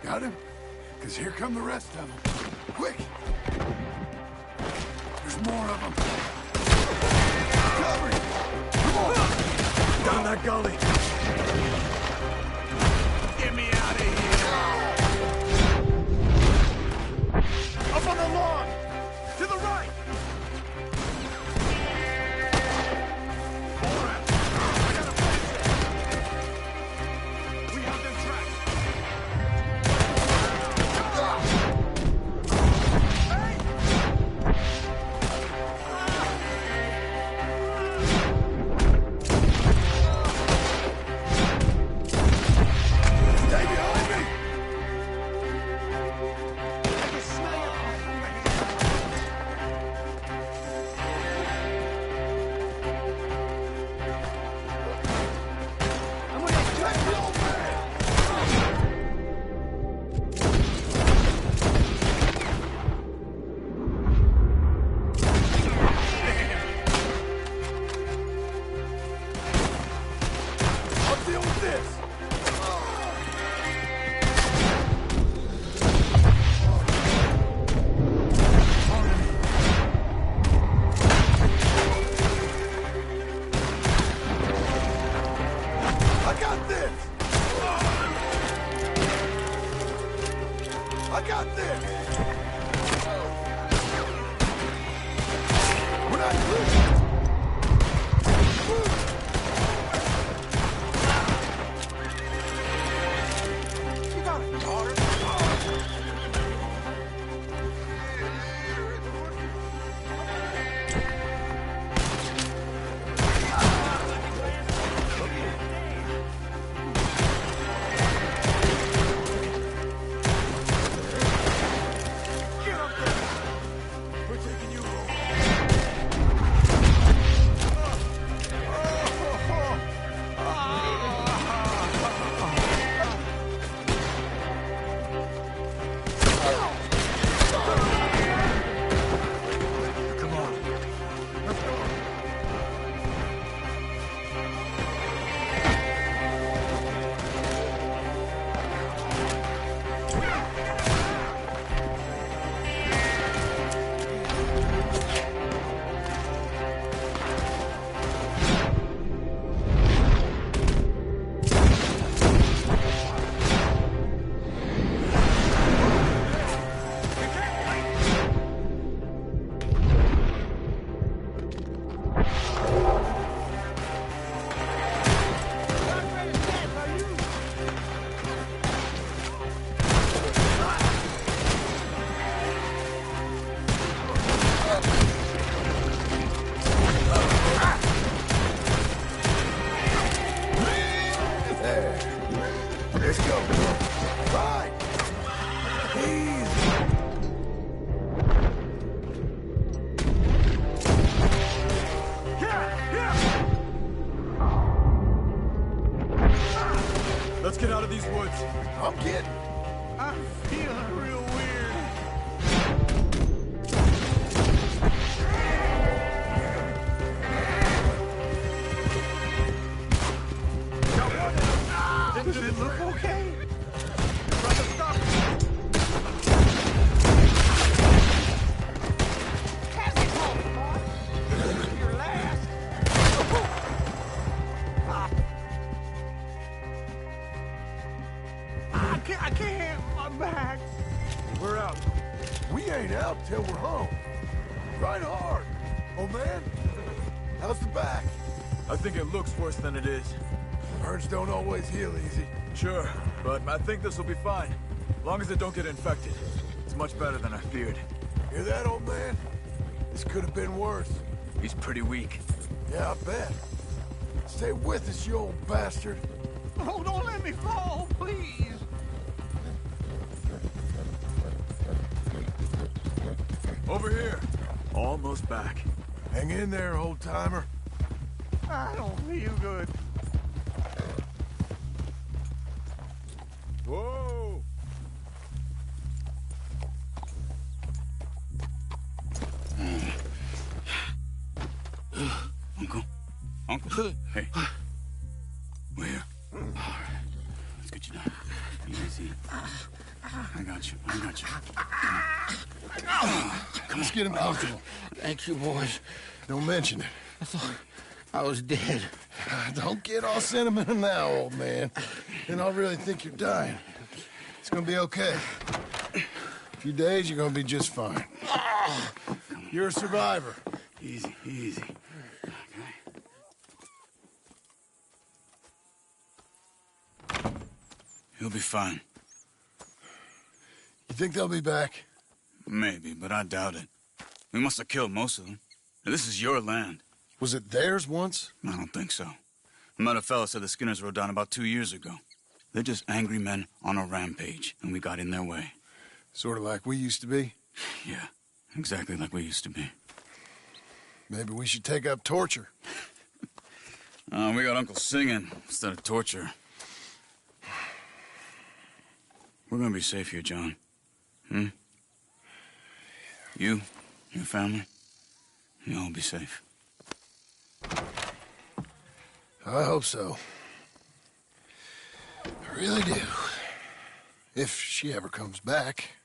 Got him? Because here come the rest of them. Quick! There's more of them. Cover it! Come on! Down that gully! Get me out of here! Up on the lawn! To the right! woods. I'm getting. I'm feeling real weird. Does it look okay? Brother, stop. Your last. I can't. My back. We're out. We ain't out till we're home. Right hard. Old man, how's the back? I think it looks worse than it is. Burns don't always heal easy. Sure, but I think this will be fine. As long as it don't get infected. It's much better than I feared. Hear that, old man? This could have been worse. He's pretty weak. Yeah, I bet. Stay with us, you old bastard. Oh, don't let me fall, please. Over here. Almost back. Hang in there, old-timer. I don't feel good. Whoa! Uncle. Hey. We're here. All right. Let's get you down. Easy. I got you. Let's get him comfortable. Thank you, boys. Don't mention it. I thought I was dead. Don't get all sentimental now, old man. Then I'll really think you're dying. It's gonna be okay. A few days, you're gonna be just fine. You're a survivor. Easy. Okay. He'll be fine. You think they'll be back? Maybe, but I doubt it. We must have killed most of them. Now, this is your land. Was it theirs once? I don't think so. I met a fella said the Skinners rode down about 2 years ago. They're just angry men on a rampage, and we got in their way. Sort of like we used to be? Yeah, exactly like we used to be. Maybe we should take up torture. We got Uncle singing instead of torture. We're gonna be safe here, John. You, your family, you'll all be safe. I hope so. I really do. If she ever comes back.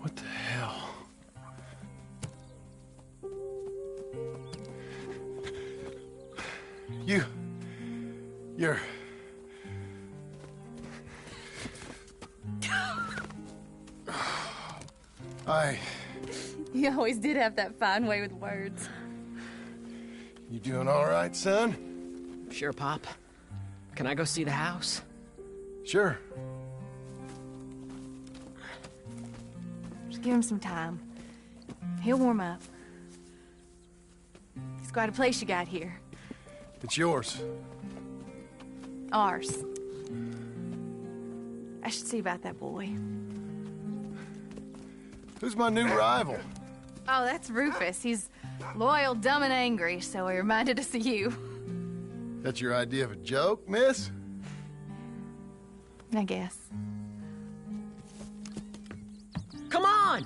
What the hell? You're... You always did have that fine way with words. You doing all right, son? Sure, Pop. Can I go see the house? Sure. Just give him some time. He'll warm up. It's quite a place you got here. It's yours. Ours. I should see about that boy. Who's my new rival? Oh, that's Rufus. He's loyal, dumb, and angry, so he reminded us of you. That's your idea of a joke, miss? I guess. Come on!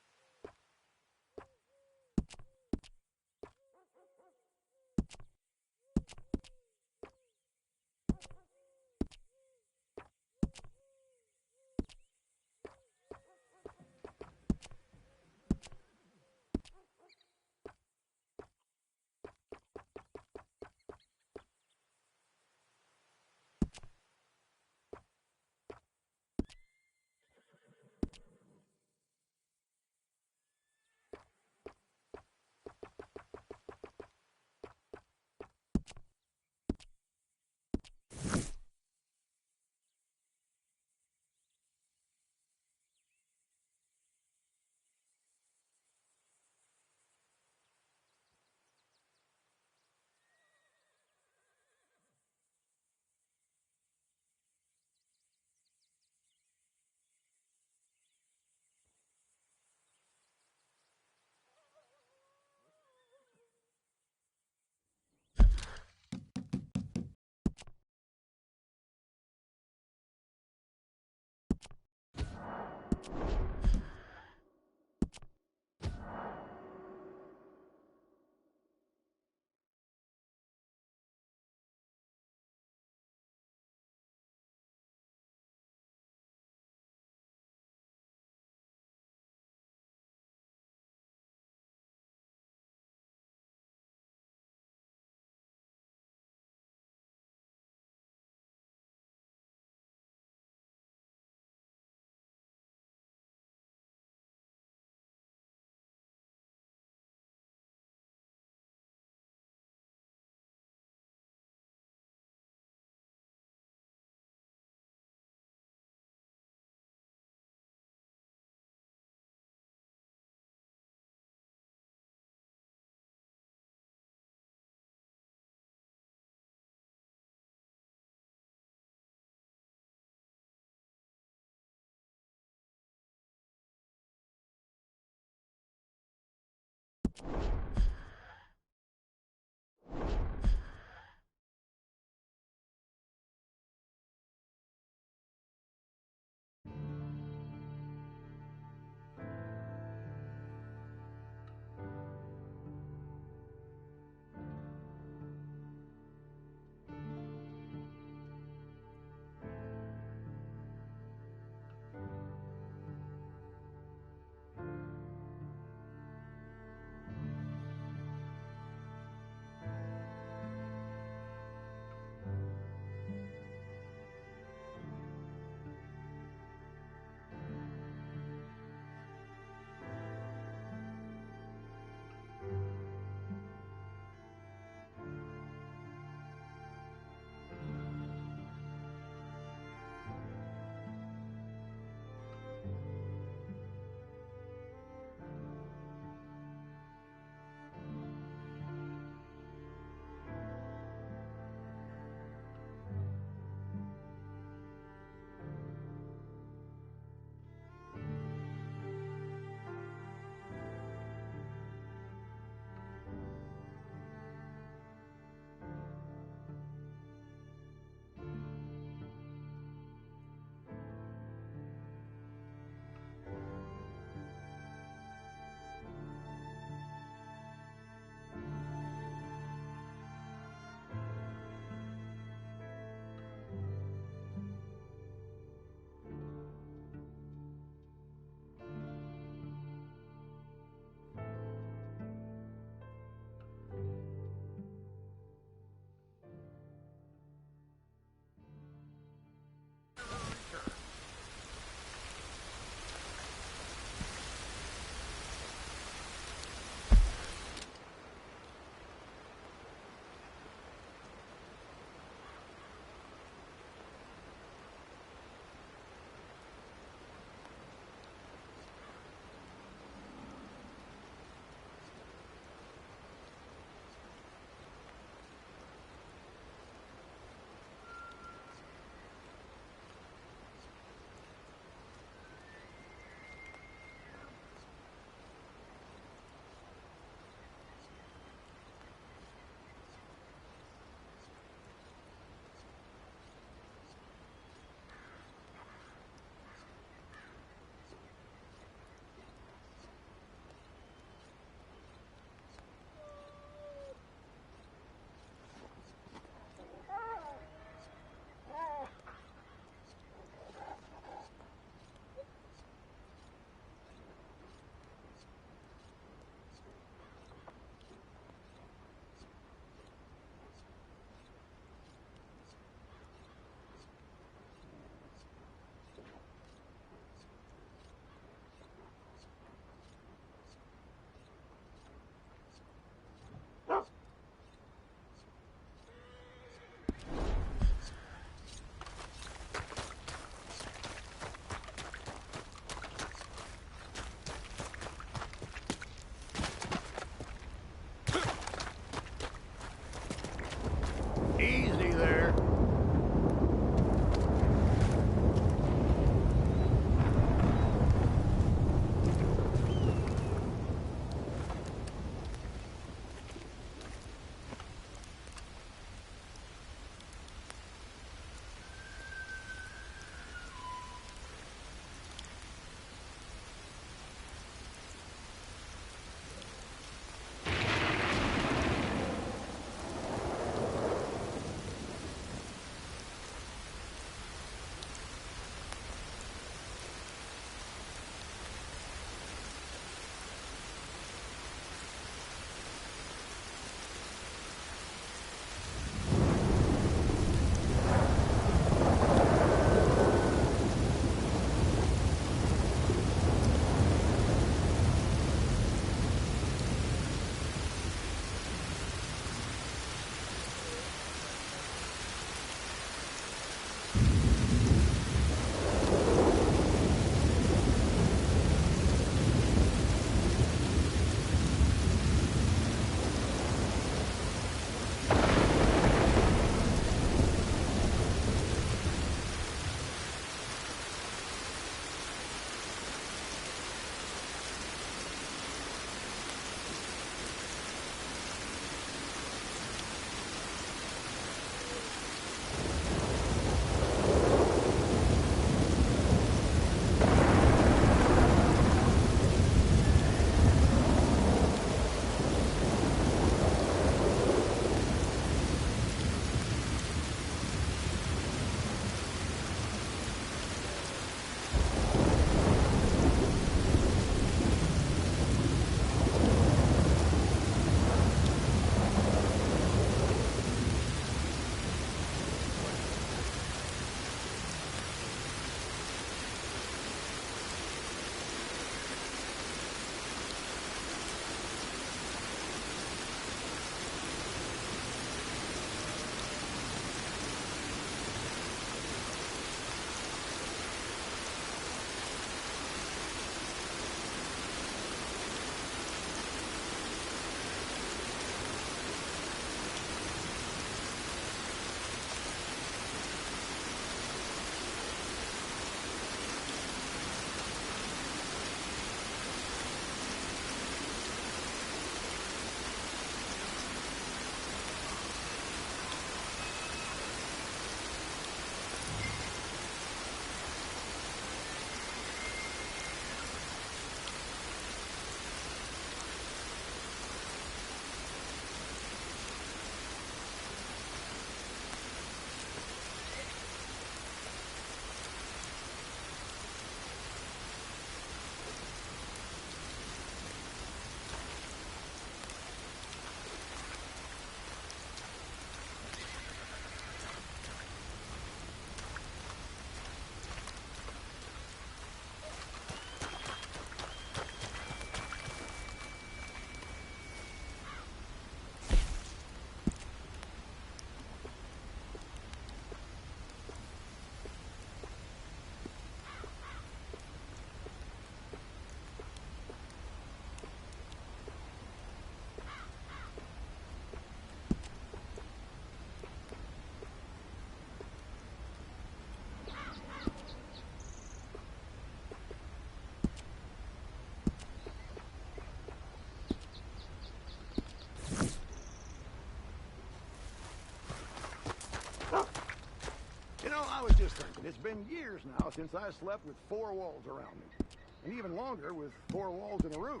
It's been years now since I slept with 4 walls around me. And even longer with 4 walls and a roof.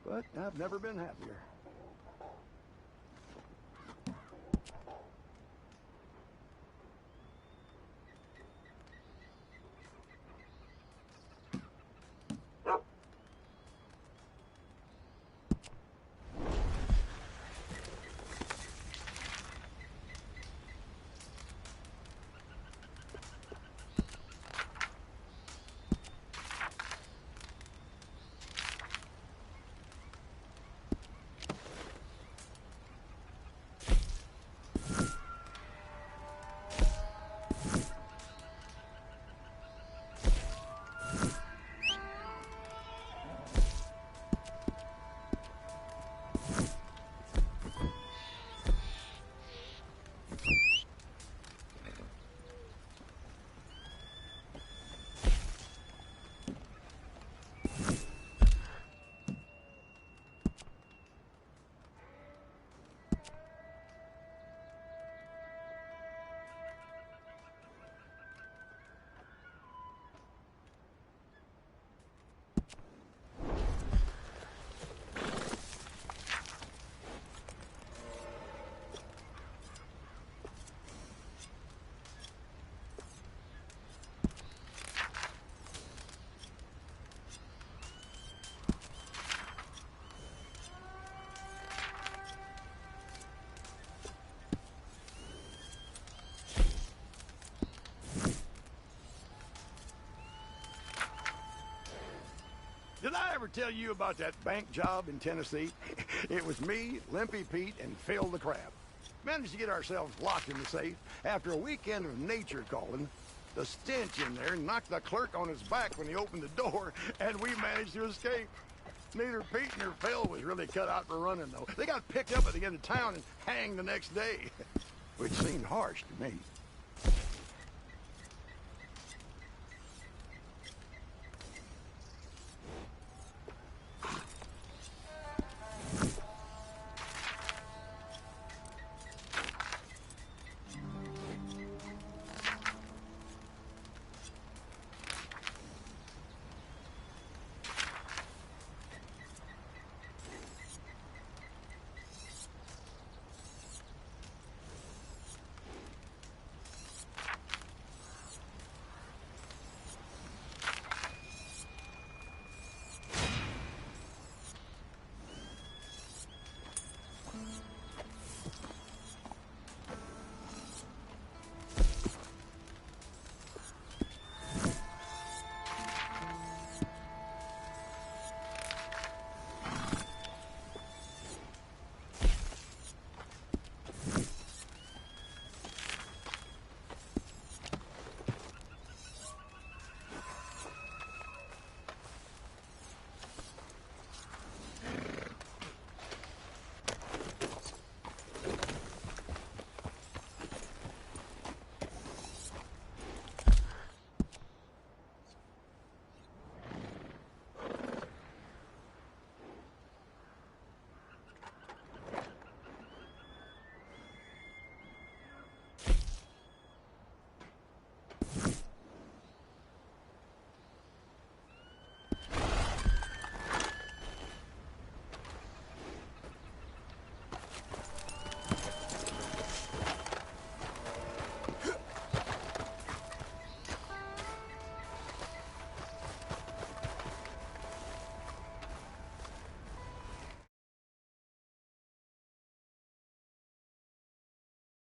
But I've never been happier. Did I ever tell you about that bank job in Tennessee? It was me, Limpy Pete, and Phil the Crab. Managed to get ourselves locked in the safe after a weekend of nature calling. The stench in there knocked the clerk on his back when he opened the door, and we managed to escape. Neither Pete nor Phil was really cut out for running, though. They got picked up at the end of town and hanged the next day, which seemed harsh to me.